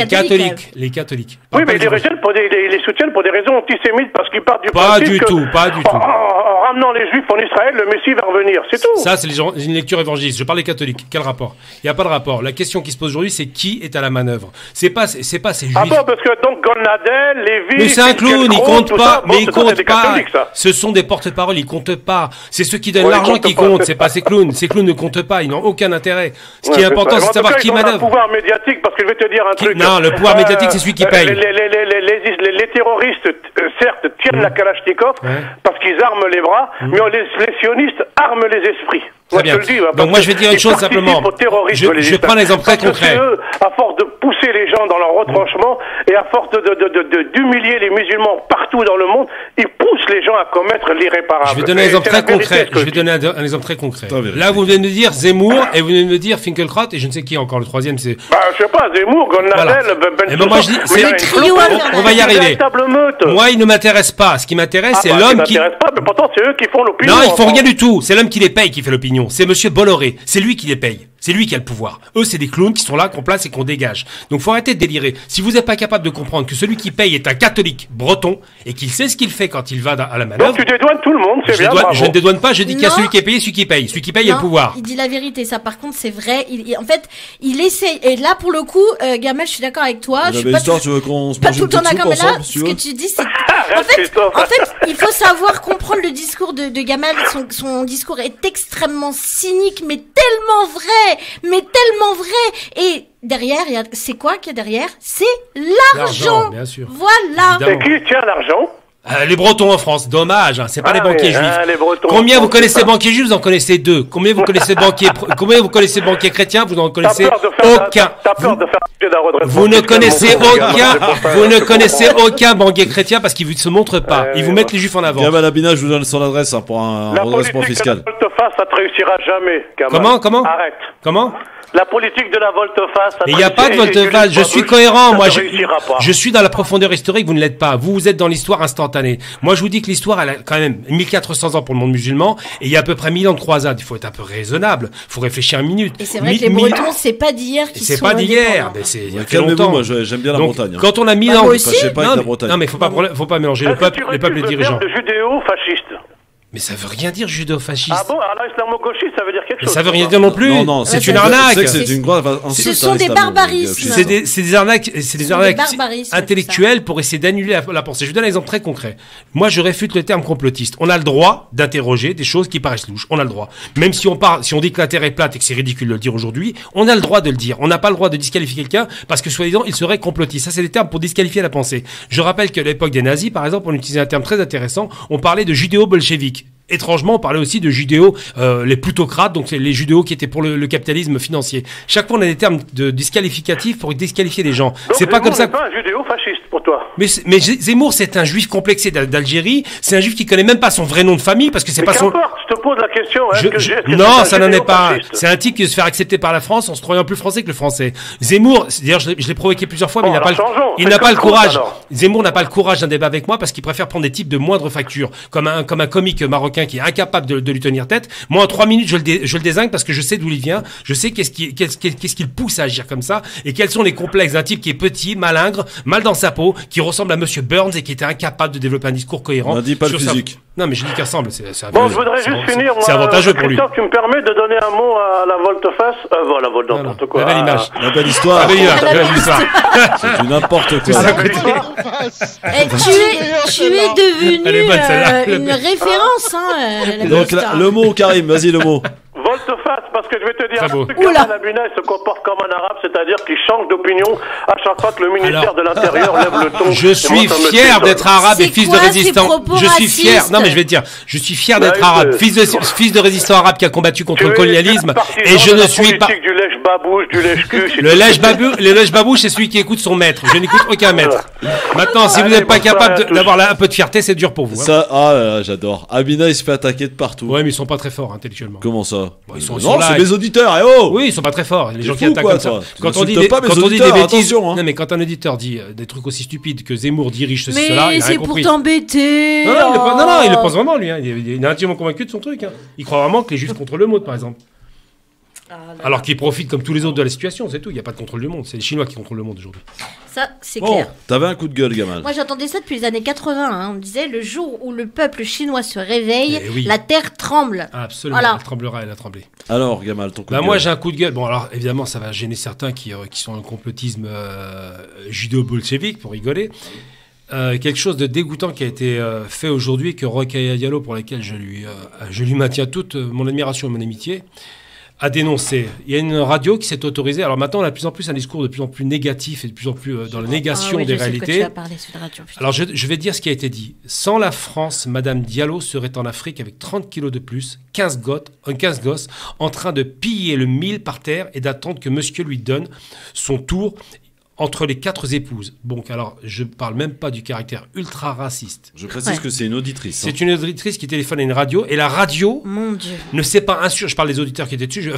catholiques. Les catholiques. Oui, mais ils les soutiennent pour des raisons antisémites parce qu'ils partent du principe pas du tout. En ramenant les juifs en Israël, le Messie va revenir, c'est tout. Ça, c'est une lecture évangéliste. Je parle des catholiques. Quel rapport? Il n'y a pas de rapport. La question qui se pose aujourd'hui, c'est qui est à la manœuvre. C'est pas ces juifs. Ah bon, parce que donc Golnadel, Lévy... Mais c'est un clown, il compte pas. Mais il compte pas. Ce sont des porte-paroles, ils comptent pas. C'est ceux qui donnent l'argent qui comptent. C'est pas ces clowns. Ces clowns ne comptent pas. Ils n'ont aucun intérêt. Ce qui est important, c'est de savoir qui manœuvre. Le pouvoir médiatique, parce que je vais te dire un truc. Non, le pouvoir médiatique, c'est celui qui paye. Les terroristes, certes, tiennent la Kalachnikov parce qu'ils arment les bras, mais les sionistes arment les esprits. Très bien. Donc moi, je vais dire une chose simplement. Je prends un exemple très concret. Eux, à force de pousser les gens dans leur retranchement et à force d'humilier les musulmans partout dans le monde, ils poussent les gens à commettre l'irréparable. Je vais donner un exemple très concret. Je vais donner un exemple très concret. Là, vous venez de me dire Zemmour et vous venez de me dire Finkielkraut et je ne sais qui encore. Le troisième, c'est. Je sais pas, Zemmour, Golnadel, moi, je dis, on va y arriver. Moi, il ne m'intéresse pas. Ce qui m'intéresse, c'est l'homme qui. Mais pourtant, c'est eux qui font l'opinion. Non, ils font rien du tout. C'est l'homme qui les paye qui fait l'opinion. C'est monsieur Bolloré. C'est lui qui les paye. C'est lui qui a le pouvoir. Eux, c'est des clowns qui sont là, qu'on place et qu'on dégage. Donc, faut arrêter de délirer. Si vous n'êtes pas capable de comprendre que celui qui paye est un catholique breton et qu'il sait ce qu'il fait quand il va à la manœuvre. Donc, tu dédouanes tout le monde, c'est bien. Je ne dédouane pas, je dis qu'il y a celui qui est payé, celui qui paye. Celui qui paye a le pouvoir. Il dit la vérité, ça par contre, c'est vrai. En fait, il essaie. Et là, pour le coup, Gamel, je suis d'accord avec toi. Je suis pas tu veux qu'on se pas mange tout une le temps petite d'accord, mais soupe là, ensemble, si ce tu que veux tu dis, c'est. En fait, il faut savoir comprendre le discours de Gamel. Son discours est extrêmement cynique, mais tellement vrai. Et derrière, c'est quoi qu'il y a derrière? C'est l'argent. Bien sûr. Voilà. Et qui tient l'argent? Les Bretons en France, dommage, hein, c'est pas les banquiers juifs. Les Bretons Combien vous connaissez banquiers juifs? Vous en connaissez 2. Combien vous connaissez banquiers chrétiens? Vous en connaissez aucun. Vous ne connaissez aucun banquier chrétien parce qu'ils ne se montrent pas. Ils vous mettent les juifs en avant. Gamal Abina, je vous donne son adresse pour un redressement fiscal. La volte-face, ça ne réussira jamais, Gamal. Comment? Arrête. Comment? La politique de la volte-face. Mais il n'y a pas de volte-face. Je suis cohérent. Moi, je suis dans la profondeur historique. Vous ne l'êtes pas. Vous êtes dans l'histoire instantanée. Moi, je vous dis que l'histoire, elle a quand même 1400 ans pour le monde musulman et il y a à peu près 1000 ans de croisade. Il faut être un peu raisonnable. Il faut réfléchir une minute. Et c'est vrai que les Bretons, c'est pas d'hier qu'ils sont. C'est pas d'hier. Mais c'est il y a fait longtemps. Moi, j'aime bien la Bretagne. Quand on a 1000 ans. Moi aussi. Non, mais faut pas mélanger le peuple et les dirigeants. De judéo-fasciste. Mais ça veut rien dire judéo-fasciste. Ah bon, alors islamo-gauchiste, ça veut dire quelque chose. Ça veut rien dire non plus. Non, c'est une arnaque. C'est une grave insulte. Ce sont des barbarismes. C'est des arnaques intellectuelles pour essayer d'annuler la pensée. Je vous donne un exemple très concret. Moi, je réfute le terme complotiste. On a le droit d'interroger des choses qui paraissent louches. On a le droit. Même si on dit que la Terre est plate et que c'est ridicule de le dire aujourd'hui, on a le droit de le dire. On n'a pas le droit de disqualifier quelqu'un parce que soi-disant il serait complotiste. Ça, c'est des termes pour disqualifier la pensée. Je rappelle qu'à l'époque des nazis, par exemple, on utilisait un terme très intéressant. On parlait de judéo-bolcheviques. Étrangement, on parlait aussi de judéo, les plutocrates, donc les judéos qui étaient pour le capitalisme financier. Chaque fois, on a des termes de disqualificatifs pour disqualifier les gens. Donc, c'est pas comme ça. C'est pas un judéo-fasciste pour toi. Mais Zemmour, c'est un juif complexé d'Algérie. C'est un juif qui connaît même pas son vrai nom de famille parce que c'est pas son. Je te pose la question. Non, ça n'en est pas. C'est un type qui veut se faire accepter par la France en se croyant plus français que le français. Zemmour, d'ailleurs, je l'ai provoqué plusieurs fois, mais il n'a pas le courage. Zemmour n'a pas le courage d'un débat avec moi parce qu'il préfère prendre des types de moindre facture, comme un comique marocain qui est incapable de lui tenir tête. Moi, en 3 minutes, je le dézingue parce que je sais d'où il vient, je sais qu'est-ce qui le pousse à agir comme ça, et quels sont les complexes d'un type qui est petit, malingre, mal dans sa peau, qui ressemble à Monsieur Burns et qui était incapable de développer un discours cohérent. On dit pas le physique. Non, mais je dis qu'il ressemble. Bon, je voudrais juste finir. C'est avantageux pour lui. Tu me permets de donner un mot à la volte-face la volte n'importe quoi. La belle image. La belle histoire. La belle histoire. C'est du n'importe quoi. Tu es devenu une référence. Donc, le mot, Karim, vas-y, le mot. Volte-face, parce que je vais te dire, Oula. Abina se comporte comme un arabe, c'est-à-dire qu'il change d'opinion à chaque fois que le ministère de l'Intérieur lève le ton. Je suis fier d'être arabe et fils de résistant. Je suis fier. Non, mais je vais te dire, je suis fier d'être arabe, fils de résistant arabe qui a combattu contre le colonialisme, et je ne suis pas. Du lèche-babouche, du lèche-cul. Le lèche-babouche, c'est celui qui écoute son maître. Je n'écoute aucun maître. Maintenant, si vous n'êtes pas capable d'avoir un peu de fierté, c'est dur pour vous. Ça, j'adore. Abina, il se fait attaquer de partout. Ouais, mais ils sont pas très forts intellectuellement. Comment ça? Non, c'est mes auditeurs, oh! Oui, ils sont pas très forts. Les gens qui attaquent comme ça. Quand on dit des bêtises, non, mais quand un auditeur dit des trucs aussi stupides que Zemmour dirige ceci, cela, il a rien compris. Mais c'est pour t'embêter. Non, il le pense vraiment, lui. Il est intimement convaincu de son truc. Il croit vraiment que les juifs contrôlent le monde, par exemple. Alors qu'il profite comme tous les autres de la situation, c'est tout. Il n'y a pas de contrôle du monde. C'est les Chinois qui contrôlent le monde aujourd'hui. Ça, c'est clair. T'avais un coup de gueule, Gamal. Moi, j'entendais ça depuis les années 80. On me disait, le jour où le peuple chinois se réveille, la terre tremble. Absolument, elle tremblera, elle a tremblé. Alors, Gamal, ton coup de gueule. Moi, j'ai un coup de gueule. Bon, alors, évidemment, ça va gêner certains qui sont dans le complotisme judéo-bolchevique, pour rigoler. Quelque chose de dégoûtant qui a été fait aujourd'hui, que Rokhaya Diallo, pour lequel je lui maintiens toute mon admiration et mon amitié, a dénoncé. Il y a une radio qui s'est autorisée. Alors maintenant, on a de plus en plus un discours de plus en plus négatif et de plus en plus dans la négation des réalités. Alors je vais dire ce qui a été dit. Sans la France, Madame Diallo serait en Afrique avec 30 kilos de plus, 15 gosses, en train de piller le mille par terre et d'attendre que monsieur lui donne son tour entre les 4 épouses. Bon, alors, je parle même pas du caractère ultra raciste. Je précise que c'est une auditrice. C'est une auditrice qui téléphone à une radio, et la radio ne sait pas insurer. Je parle des auditeurs qui étaient dessus,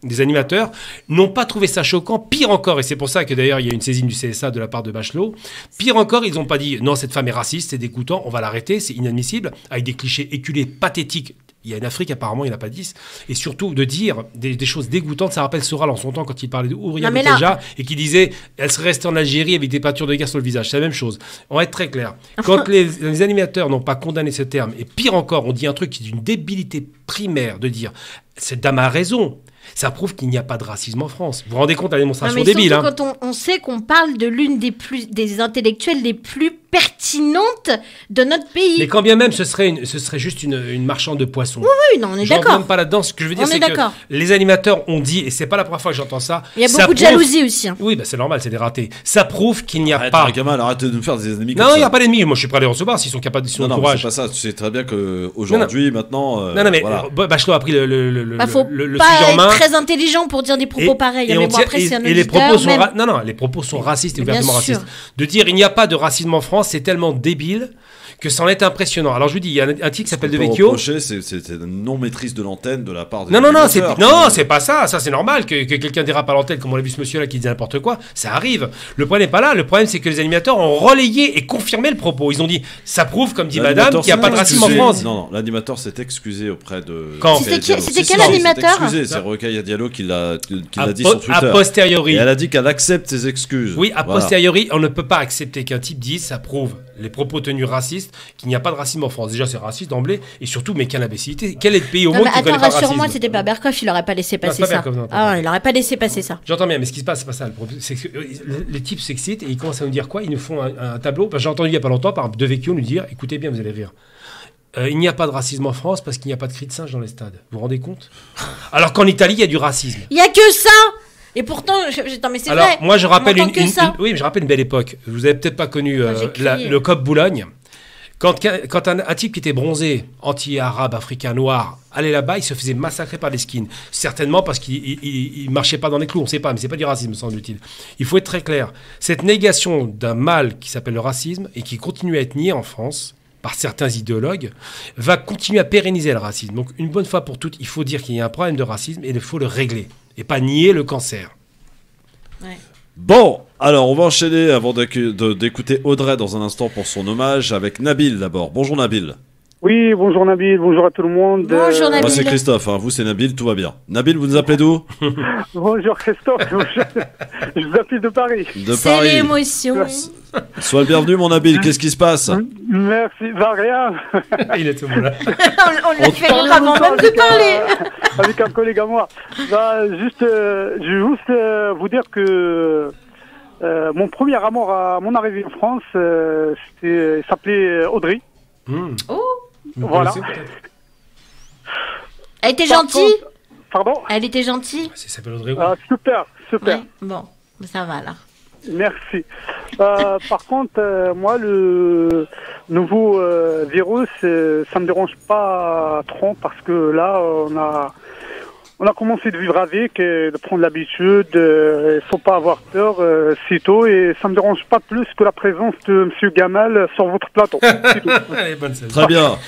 des animateurs, n'ont pas trouvé ça choquant. Pire encore, et c'est pour ça que d'ailleurs, il y a une saisine du CSA de la part de Bachelot. Pire encore, ils n'ont pas dit, non, cette femme est raciste, c'est dégoûtant, on va l'arrêter, c'est inadmissible, avec des clichés éculés, pathétiques. Il y a une Afrique, apparemment, il n'y en a pas 10. Et surtout, de dire des choses dégoûtantes, ça rappelle Soral en son temps quand il parlait d'Ouria Bouteflika et qui disait elle serait restée en Algérie avec des peintures de guerre sur le visage. C'est la même chose. On va être très clair. Quand les animateurs n'ont pas condamné ce terme, et pire encore, on dit un truc qui est d'une débilité primaire de dire cette dame a raison. Ça prouve qu'il n'y a pas de racisme en France. Vous vous rendez compte de la démonstration débile. Quand on sait qu'on parle de l'une des intellectuelles les plus pertinentes de notre pays. Mais quand bien même, ce serait juste une marchande de poissons. Oui, non, on est d'accord. Je même pas là-dedans. Ce que je veux dire, c'est que les animateurs ont dit, et c'est pas la première fois que j'entends ça. Il y a beaucoup de jalousie aussi. Hein. Oui, c'est normal, c'est des ratés. Ça prouve qu'il n'y a pas. Gamal, arrête de nous faire des ennemis. Non, il n'y a pas d'ennemis. Moi, je suis prêt à les recevoir s'ils sont capables de son courage. Non, c'est pas ça. Tu sais très bien qu'aujourd'hui, maintenant. Non, mais Bachelot a pris le sujet en main. Très intelligent pour dire des propos pareils. Et les propos sont les propos sont racistes et ouvertement racistes. De dire il n'y a pas de racisme en France, c'est tellement débile que ça en est impressionnant. Alors je vous dis, il y a un titre qui s'appelle De Vecchio. C'est une non-maîtrise de l'antenne de la part de Non, c'est pas ça. Ça, c'est normal que quelqu'un dérape à l'antenne, comme on l'a vu ce monsieur-là qui disait n'importe quoi. Ça arrive. Le problème n'est pas là. Le problème, c'est que les animateurs ont relayé et confirmé le propos. Ils ont dit, ça prouve, comme dit madame, qu'il n'y a pas de racisme en France. Non, l'animateur s'est excusé auprès de... Quand C'était quel animateur? C'est Rokhaya Diallo qui l'a dit sur Twitter. A posteriori. Et elle a dit qu'elle accepte ses excuses. Oui, a posteriori, on ne peut pas accepter qu'un type dise, ça prouve les propos tenus racistes, qu'il n'y a pas de racisme en France. Déjà, c'est raciste d'emblée, et surtout, mais quelle imbécilité. Quel est le pays au monde qui ne connaît pas le racisme? Rassure-moi, c'était pas Berkoff, il n'aurait pas laissé passer ça. Il n'aurait pas laissé passer ça. J'entends bien, mais ce qui se passe, c'est pas ça. Le problème, c'est que les types s'excitent et ils commencent à nous dire quoi? Ils nous font un tableau. J'ai entendu il n'y a pas longtemps par De Vecchio nous dire, écoutez bien, vous allez rire. Il n'y a pas de racisme en France parce qu'il n'y a pas de cris de singe dans les stades. Vous vous rendez compte? Alors qu'en Italie, il y a du racisme. Il n'y a que ça. Et pourtant, mais c'est vrai. Moi, je rappelle je rappelle une belle époque. Vous avez peut-être pas connu le COP Boulogne. Quand un type qui était bronzé, anti-arabe, africain, noir, allait là-bas, il se faisait massacrer par les skins. Certainement parce qu'il marchait pas dans les clous, on ne sait pas, mais c'est pas du racisme, semble-t-il. Il faut être très clair. Cette négation d'un mal qui s'appelle le racisme et qui continue à être nié en France par certains idéologues, va continuer à pérenniser le racisme. Donc, une bonne fois pour toutes, il faut dire qu'il y a un problème de racisme et il faut le régler. Et pas nier le cancer. Ouais. Bon, alors on va enchaîner avant d'écouter Audrey dans un instant pour son hommage avec Nabil d'abord. Bonjour Nabil. Oui, bonjour Nabil, bonjour à tout le monde. Bonjour Nabil. Moi c'est Christophe, vous c'est Nabil, tout va bien. Nabil, vous nous appelez d'où? Bonjour Christophe, je vous appelle de Paris. C'est l'émotion. Sois le bienvenu mon Nabil, qu'est-ce qui se passe? Merci, rien. Il est tout bon là. On l'a fait rire avant même de parler. Avec un collègue à moi. Je vais juste vous dire que mon premier amour à mon arrivée en France, il s'appelait Audrey. Oh. Voilà. Elle était gentille. Pardon? Elle était gentille. Ça s'appelle Audrey. Super. Ouais. Bon, ça va là. Merci. Par contre, moi, le nouveau virus, ça me dérange pas trop parce que là, on a commencé de vivre avec, et de prendre l'habitude. Il faut pas avoir peur, c'est tout. Et ça me dérange pas plus que la présence de M. Gamal sur votre plateau. Elle est bonne, très bien.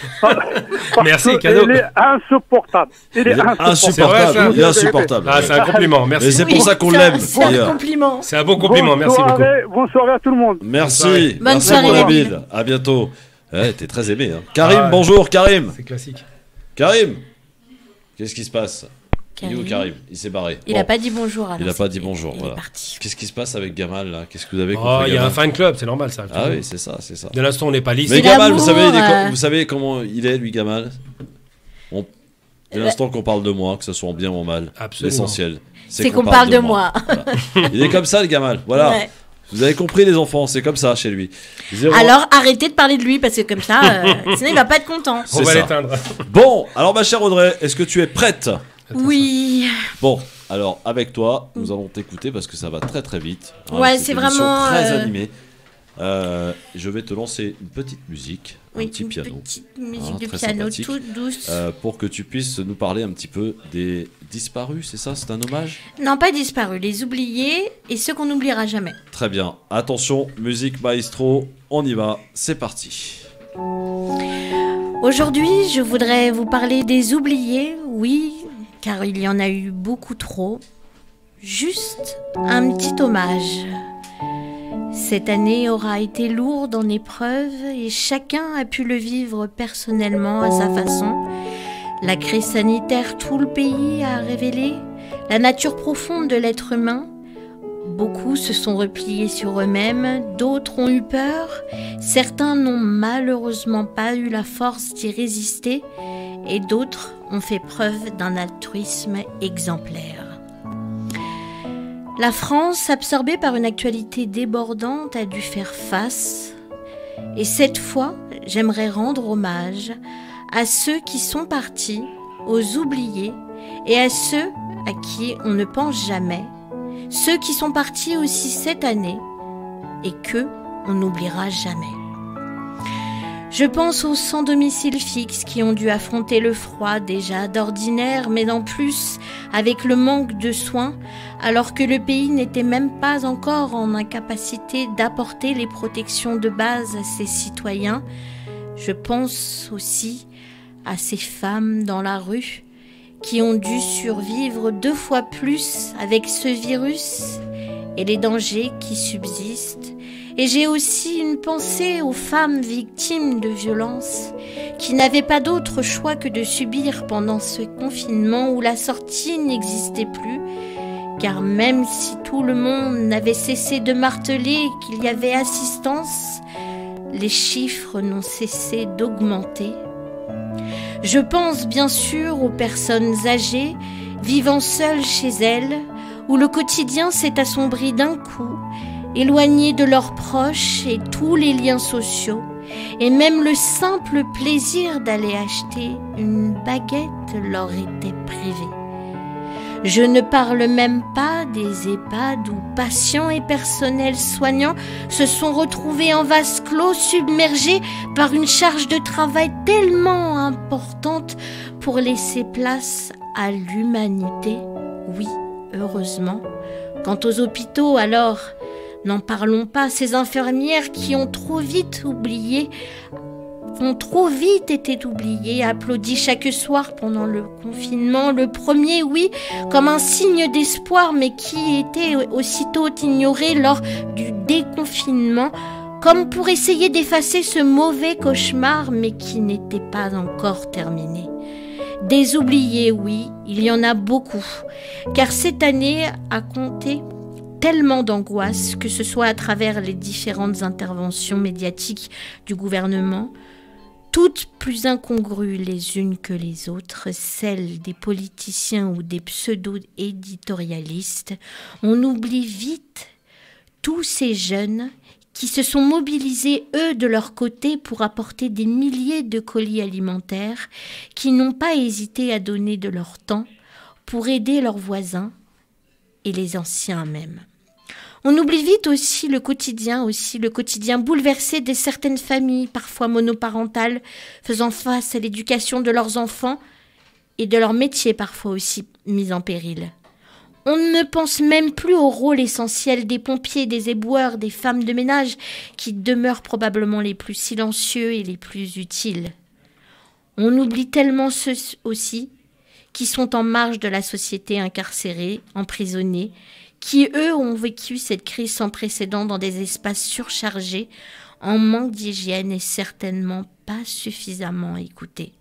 Merci, cadeau. Il est insupportable. Il est insupportable. Il est insupportable. Ah, c'est un compliment, merci. Et c'est pour ça qu'on l'aime. C'est un compliment. C'est un bon compliment, merci beaucoup. Bonne soirée à tout le monde. Merci. Bonne soirée, Nabil. À bientôt. T'es très aimé. Karim, bonjour Karim. C'est classique. Karim, qu'est-ce qui se passe? Il est où Karim? Il s'est barré. Il n'a pas dit bonjour. Alors il n'a pas dit bonjour. Il voilà. est parti. Qu'est-ce qui se passe avec Gamal là? Qu'est-ce que vous avez contre Il y a un fan club, c'est normal ça. Ah oui, c'est ça. De l'instant, on n'est pas lisse. Mais Gamal, vous savez comment il est, lui, Gamal? Dès l'instant qu'on parle de moi, que ce soit en bien ou en mal, l'essentiel, c'est qu'on parle de moi. Voilà. Il est comme ça, le Gamal. Voilà. Ouais. Vous avez compris, les enfants, c'est comme ça chez lui. Alors arrêtez de parler de lui parce que comme ça, sinon il va pas être content. On va l'éteindre. Bon, alors ma chère Audrey, est-ce que tu es prête? Oui. Bon, alors avec toi, nous allons t'écouter parce que ça va très très vite. Ouais, c'est vraiment très animé. Je vais te lancer une petite musique, un petit piano, une petite musique de piano toute douce, pour que tu puisses nous parler un petit peu des disparus. C'est ça, c'est un hommage? Non, pas disparus, les oubliés et ceux qu'on n'oubliera jamais. Très bien. Attention, musique maestro, on y va. C'est parti. Aujourd'hui, je voudrais vous parler des oubliés, oui, car il y en a eu beaucoup trop. Juste un petit hommage. Cette année aura été lourde en épreuves et chacun a pu le vivre personnellement à sa façon. La crise sanitaire, tout le pays a révélé la nature profonde de l'être humain. Beaucoup se sont repliés sur eux-mêmes, d'autres ont eu peur, certains n'ont malheureusement pas eu la force d'y résister et d'autres ont fait preuve d'un altruisme exemplaire. La France, absorbée par une actualité débordante, a dû faire face. Et cette fois, j'aimerais rendre hommage à ceux qui sont partis, aux oubliés, et à ceux à qui on ne pense jamais, ceux qui sont partis aussi cette année, et que on n'oubliera jamais. Je pense aux sans domicile fixe qui ont dû affronter le froid déjà d'ordinaire, mais en plus avec le manque de soins, alors que le pays n'était même pas encore en incapacité d'apporter les protections de base à ses citoyens. Je pense aussi à ces femmes dans la rue qui ont dû survivre 2 fois plus avec ce virus et les dangers qui subsistent. Et j'ai aussi une pensée aux femmes victimes de violences qui n'avaient pas d'autre choix que de subir pendant ce confinement où la sortie n'existait plus, car même si tout le monde n'avait cessé de marteler qu'il y avait assistance, les chiffres n'ont cessé d'augmenter. Je pense bien sûr aux personnes âgées vivant seules chez elles, où le quotidien s'est assombri d'un coup, éloignées de leurs proches et tous les liens sociaux, et même le simple plaisir d'aller acheter une baguette leur était privé. Je ne parle même pas des EHPAD où patients et personnels soignants se sont retrouvés en vase clos, submergés par une charge de travail tellement importante pour laisser place à l'humanité. Oui, heureusement. Quant aux hôpitaux, alors, n'en parlons pas, ces infirmières qui ont trop vite été oubliées, applaudies chaque soir pendant le confinement, le premier, oui, comme un signe d'espoir, mais qui était aussitôt ignoré lors du déconfinement, comme pour essayer d'effacer ce mauvais cauchemar, mais qui n'était pas encore terminé. Des oubliés, oui, il y en a beaucoup, car cette année a compté tellement d'angoisse, que ce soit à travers les différentes interventions médiatiques du gouvernement, toutes plus incongrues les unes que les autres, celles des politiciens ou des pseudo-éditorialistes. On oublie vite tous ces jeunes qui se sont mobilisés, eux, de leur côté, pour apporter des milliers de colis alimentaires, qui n'ont pas hésité à donner de leur temps pour aider leurs voisins et les anciens même. On oublie vite aussi le quotidien bouleversé de certaines familles, parfois monoparentales, faisant face à l'éducation de leurs enfants et de leur métier parfois aussi mis en péril. On ne pense même plus au rôle essentiel des pompiers, des éboueurs, des femmes de ménage, qui demeurent probablement les plus silencieux et les plus utiles. On oublie tellement ceux aussi qui sont en marge de la société, incarcérés, emprisonnés, qui, eux, ont vécu cette crise sans précédent dans des espaces surchargés, en manque d'hygiène et certainement pas suffisamment écoutés.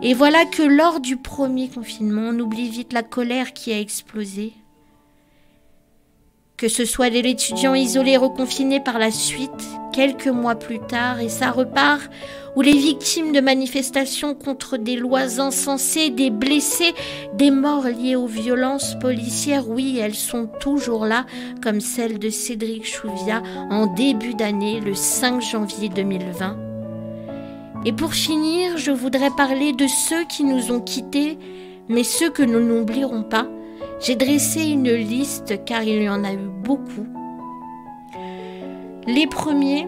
Et voilà que lors du premier confinement, on oublie vite la colère qui a explosé. Que ce soit les étudiants isolés reconfinés par la suite, quelques mois plus tard, et ça repart, ou les victimes de manifestations contre des lois insensées, des blessés, des morts liées aux violences policières, oui, elles sont toujours là, comme celle de Cédric Chouviat en début d'année, le 5 janvier 2020. Et pour finir, je voudrais parler de ceux qui nous ont quittés, mais ceux que nous n'oublierons pas. J'ai dressé une liste car il y en a eu beaucoup. Les premiers,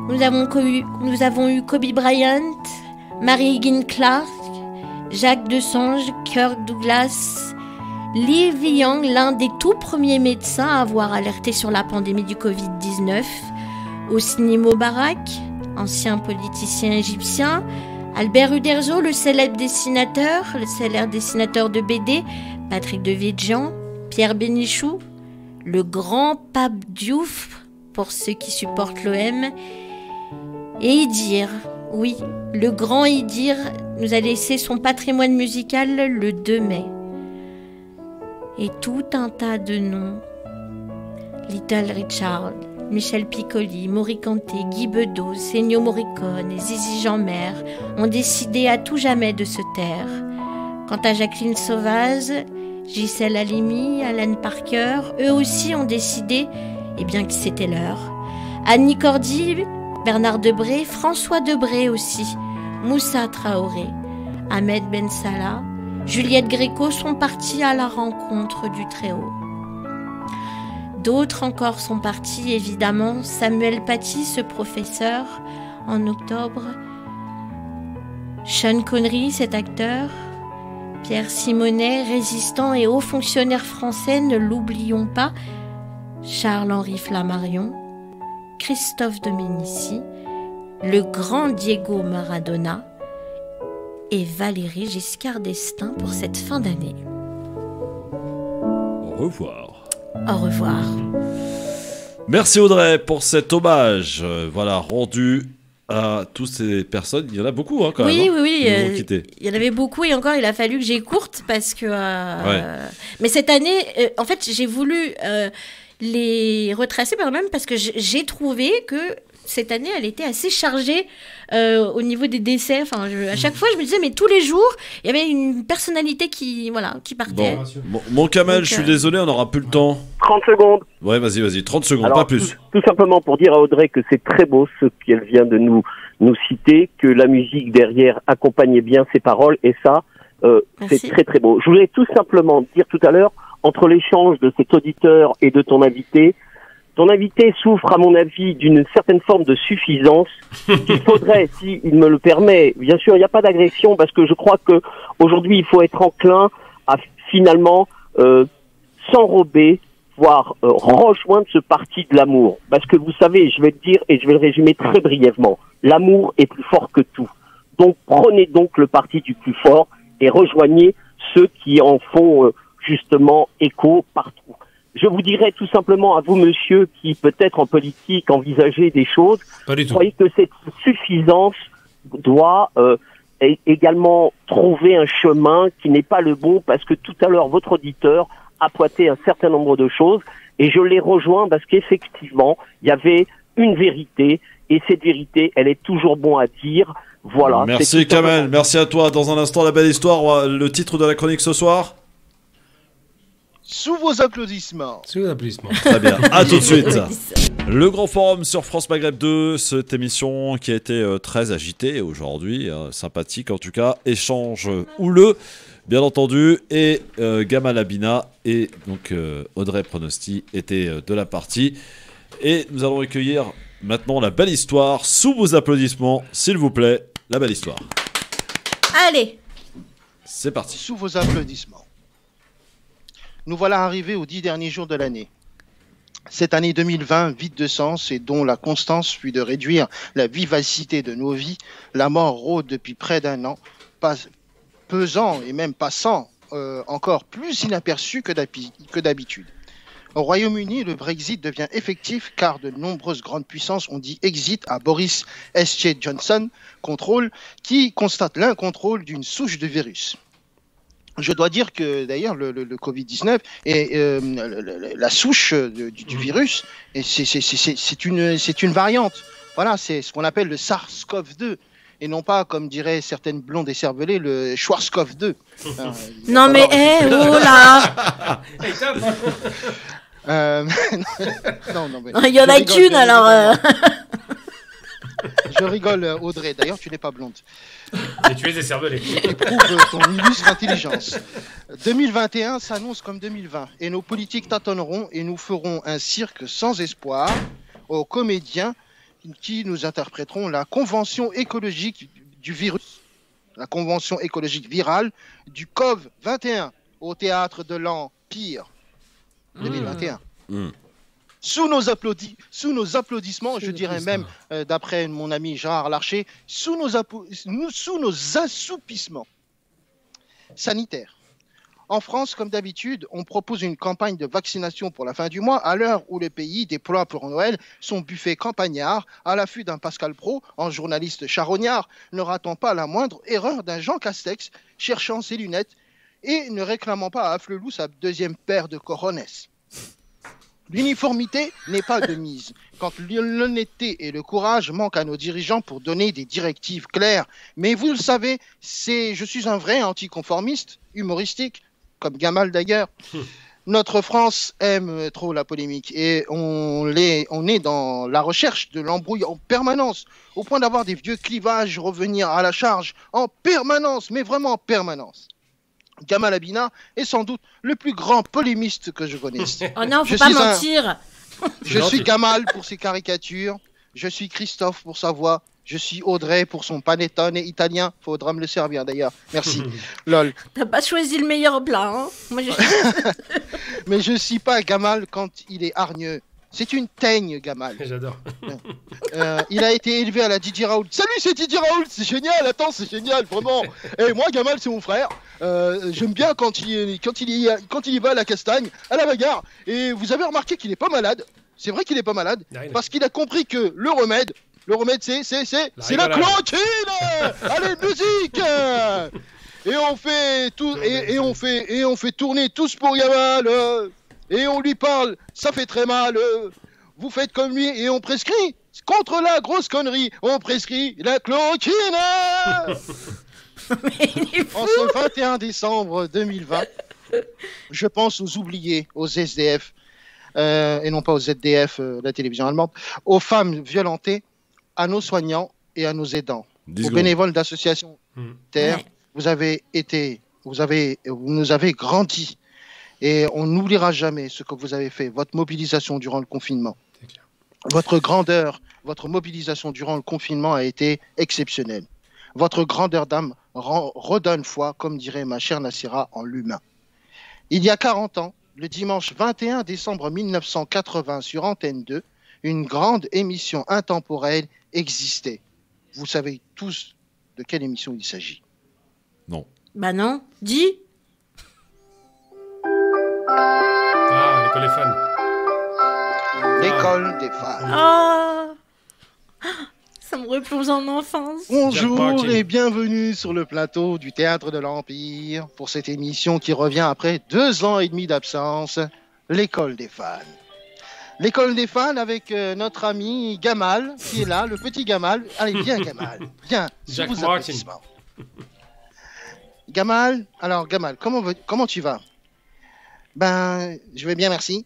nous avons eu Kobe Bryant, Mary Higgins Clark, Jacques Desange, Kirk Douglas, Lee Young, l'un des tout premiers médecins à avoir alerté sur la pandémie du Covid-19, Hosni Moubarak, ancien politicien égyptien, Albert Uderzo, le célèbre dessinateur de BD, Patrick Devedjian, Pierre Bénichou, le grand Pape Diouf, pour ceux qui supportent l'OM, et Idir, Oui, le grand Idir nous a laissé son patrimoine musical le 2 mai. Et tout un tas de noms. Little Richard, Michel Piccoli, Maury Kanté, Guy Bedos, Ennio Morricone et Zizi Jeanmaire ont décidé à tout jamais de se taire. Quant à Jacqueline Sauvage, Gisèle Halimi, Alan Parker, eux aussi ont décidé, eh bien que c'était l'heure. Annie Cordy, Bernard Debré, François Debré aussi, Moussa Traoré, Ahmed Ben Salah, Juliette Gréco sont partis à la rencontre du Très-Haut. D'autres encore sont partis, évidemment. Samuel Paty, ce professeur, en octobre. Sean Connery, cet acteur. Pierre Simonet, résistant et haut fonctionnaire français, ne l'oublions pas. Charles-Henri Flammarion. Christophe Dominici. Le grand Diego Maradona. Et Valéry Giscard d'Estaing pour cette fin d'année. Au revoir. Au revoir. Merci Audrey pour cet hommage, rendu à toutes ces personnes. Il y en a beaucoup quand même. Oui. Il y en avait beaucoup et encore il a fallu que j'écourte parce que. Mais cette année, en fait, j'ai voulu les retracer par même parce que j'ai trouvé que cette année, elle était assez chargée au niveau des décès. Enfin, à chaque fois, je me disais, mais tous les jours, il y avait une personnalité qui partait. Bon, mon Kamel, je suis désolé, on n'aura plus le temps. 30 secondes. Ouais, vas-y, 30 secondes, Alors, pas plus. Tout simplement pour dire à Audrey que c'est très beau ce qu'elle vient de nous citer, que la musique derrière accompagnait bien ses paroles, et ça, c'est très très beau. Je voulais tout simplement dire tout à l'heure, entre l'échange de cet auditeur et de ton invité souffre, à mon avis, d'une certaine forme de suffisance. Il faudrait, s'il me le permet, bien sûr, il n'y a pas d'agression, parce que je crois que aujourd'hui, il faut être enclin à finalement s'enrober, voire rejoindre ce parti de l'amour. Parce que vous savez, je vais le dire et je vais le résumer très brièvement, l'amour est plus fort que tout. Donc prenez donc le parti du plus fort et rejoignez ceux qui en font justement écho partout. Je vous dirais tout simplement à vous, monsieur, qui peut-être en politique envisagez des choses, croyez que cette suffisance doit également trouver un chemin qui n'est pas le bon, parce que tout à l'heure, votre auditeur a pointé un certain nombre de choses, et je l'ai rejoint parce qu'effectivement, il y avait une vérité, et cette vérité, elle est toujours bon à dire. Voilà. Merci Kamel, merci à toi. Dans un instant, la belle histoire, le titre de la chronique ce soir. Sous vos applaudissements. Sous vos applaudissements. Très bien, à tout de suite. Le Grand Forum sur France Maghreb 2, cette émission qui a été très agitée aujourd'hui, sympathique en tout cas, échange houleux, bien entendu, et Gamal Abina et donc Audrey Pronosti étaient de la partie. Et nous allons accueillir maintenant la belle histoire, sous vos applaudissements, s'il vous plaît, la belle histoire. Allez. C'est parti. Sous vos applaudissements. Nous voilà arrivés aux 10 derniers jours de l'année. Cette année 2020, vide de sens et dont la constance fut de réduire la vivacité de nos vies, la mort rôde depuis près d'un an, pesant et même passant encore plus inaperçu que d'habitude. Au Royaume-Uni, le Brexit devient effectif car de nombreuses grandes puissances ont dit exit à Boris S.J. Johnson, qui constate l'incontrôle d'une souche de virus. Je dois dire que d'ailleurs le Covid-19 est la souche du virus, et c'est une variante. Voilà, c'est ce qu'on appelle le SARS-CoV-2 et non pas, comme diraient certaines blondes écervelées, le Schwarzkopf-2. Non mais oh là. Non, mais il y en a qu'une alors. Je rigole, Audrey. D'ailleurs, tu n'es pas blonde. Et tu es écervelée. Éprouve ton illustre intelligence. 2021 s'annonce comme 2020 et nos politiques tâtonneront et nous ferons un cirque sans espoir aux comédiens qui nous interpréteront la convention écologique du virus, la convention écologique virale du COV-21 au théâtre de l'Empire 2021. Sous nos applaudissements, je dirais même, d'après mon ami Gérard Larcher, sous nos assoupissements sanitaires. En France, comme d'habitude, on propose une campagne de vaccination pour la fin du mois, à l'heure où le pays déploie pour Noël son buffet campagnard, à l'affût d'un Pascal Praud, en journaliste charognard. Ne ratons pas la moindre erreur d'un Jean Castex cherchant ses lunettes et ne réclamant pas à Afflelou sa deuxième paire de coronets. L'uniformité n'est pas de mise. Quand l'honnêteté et le courage manquent à nos dirigeants pour donner des directives claires. Mais vous le savez, je suis un vrai anticonformiste, humoristique, comme Gamal d'ailleurs. Notre France aime trop la polémique et on est dans la recherche de l'embrouille en permanence, au point d'avoir des vieux clivages revenir à la charge en permanence, mais vraiment en permanence. Gamal Abina est sans doute le plus grand polémiste que je connaisse. Oh non, faut pas mentir. Je suis Gamal pour ses caricatures, je suis Christophe pour sa voix, je suis Audrey pour son panettone italien. Faudra me le servir d'ailleurs. Merci. Lol. T'as pas choisi le meilleur plat, hein. Moi, Mais je suis pas Gamal quand il est hargneux. C'est une teigne, Gamal. J'adore. Il a été élevé à la Didier Raoult. Salut, c'est Didier Raoult, c'est génial. Attends, c'est génial, vraiment. Et moi, Gamal, c'est mon frère. J'aime bien quand il y va à la castagne, à la bagarre. Et vous avez remarqué qu'il est pas malade. C'est vrai qu'il est pas malade, parce qu'il a compris que le remède, c'est la clochine. Allez, musique. Et on fait tout, et on fait tourner tous pour Gamal. Et on lui parle, ça fait très mal. Vous faites comme lui et on prescrit. Contre la grosse connerie, on prescrit la clochine. En ce 21 décembre 2020, je pense aux oubliés, aux SDF, et non pas aux ZDF, la télévision allemande, aux femmes violentées, à nos soignants et à nos aidants, aux bénévoles d'associations Terre. Vous nous avez grandi. Et on n'oubliera jamais ce que vous avez fait, votre mobilisation durant le confinement. Votre grandeur, votre mobilisation durant le confinement a été exceptionnelle. Votre grandeur d'âme redonne foi, comme dirait ma chère Nassira, en l'humain. Il y a 40 ans, le dimanche 21 décembre 1980 sur Antenne 2, une grande émission intemporelle existait. Vous savez tous de quelle émission il s'agit? Non. Bah non, dis. Ah, l'école des fans. L'école des fans. Oh, ça me replonge en enfance. Bonjour et bienvenue sur le plateau du Théâtre de l'Empire pour cette émission qui revient après 2 ans et demi d'absence, l'école des fans. L'école des fans avec notre ami Gamal qui est là, le petit Gamal. Allez, viens Gamal, viens. Jack Sous vos Martin. applaudissements. Gamal, alors Gamal, comment tu vas? Ben, je vais bien, merci.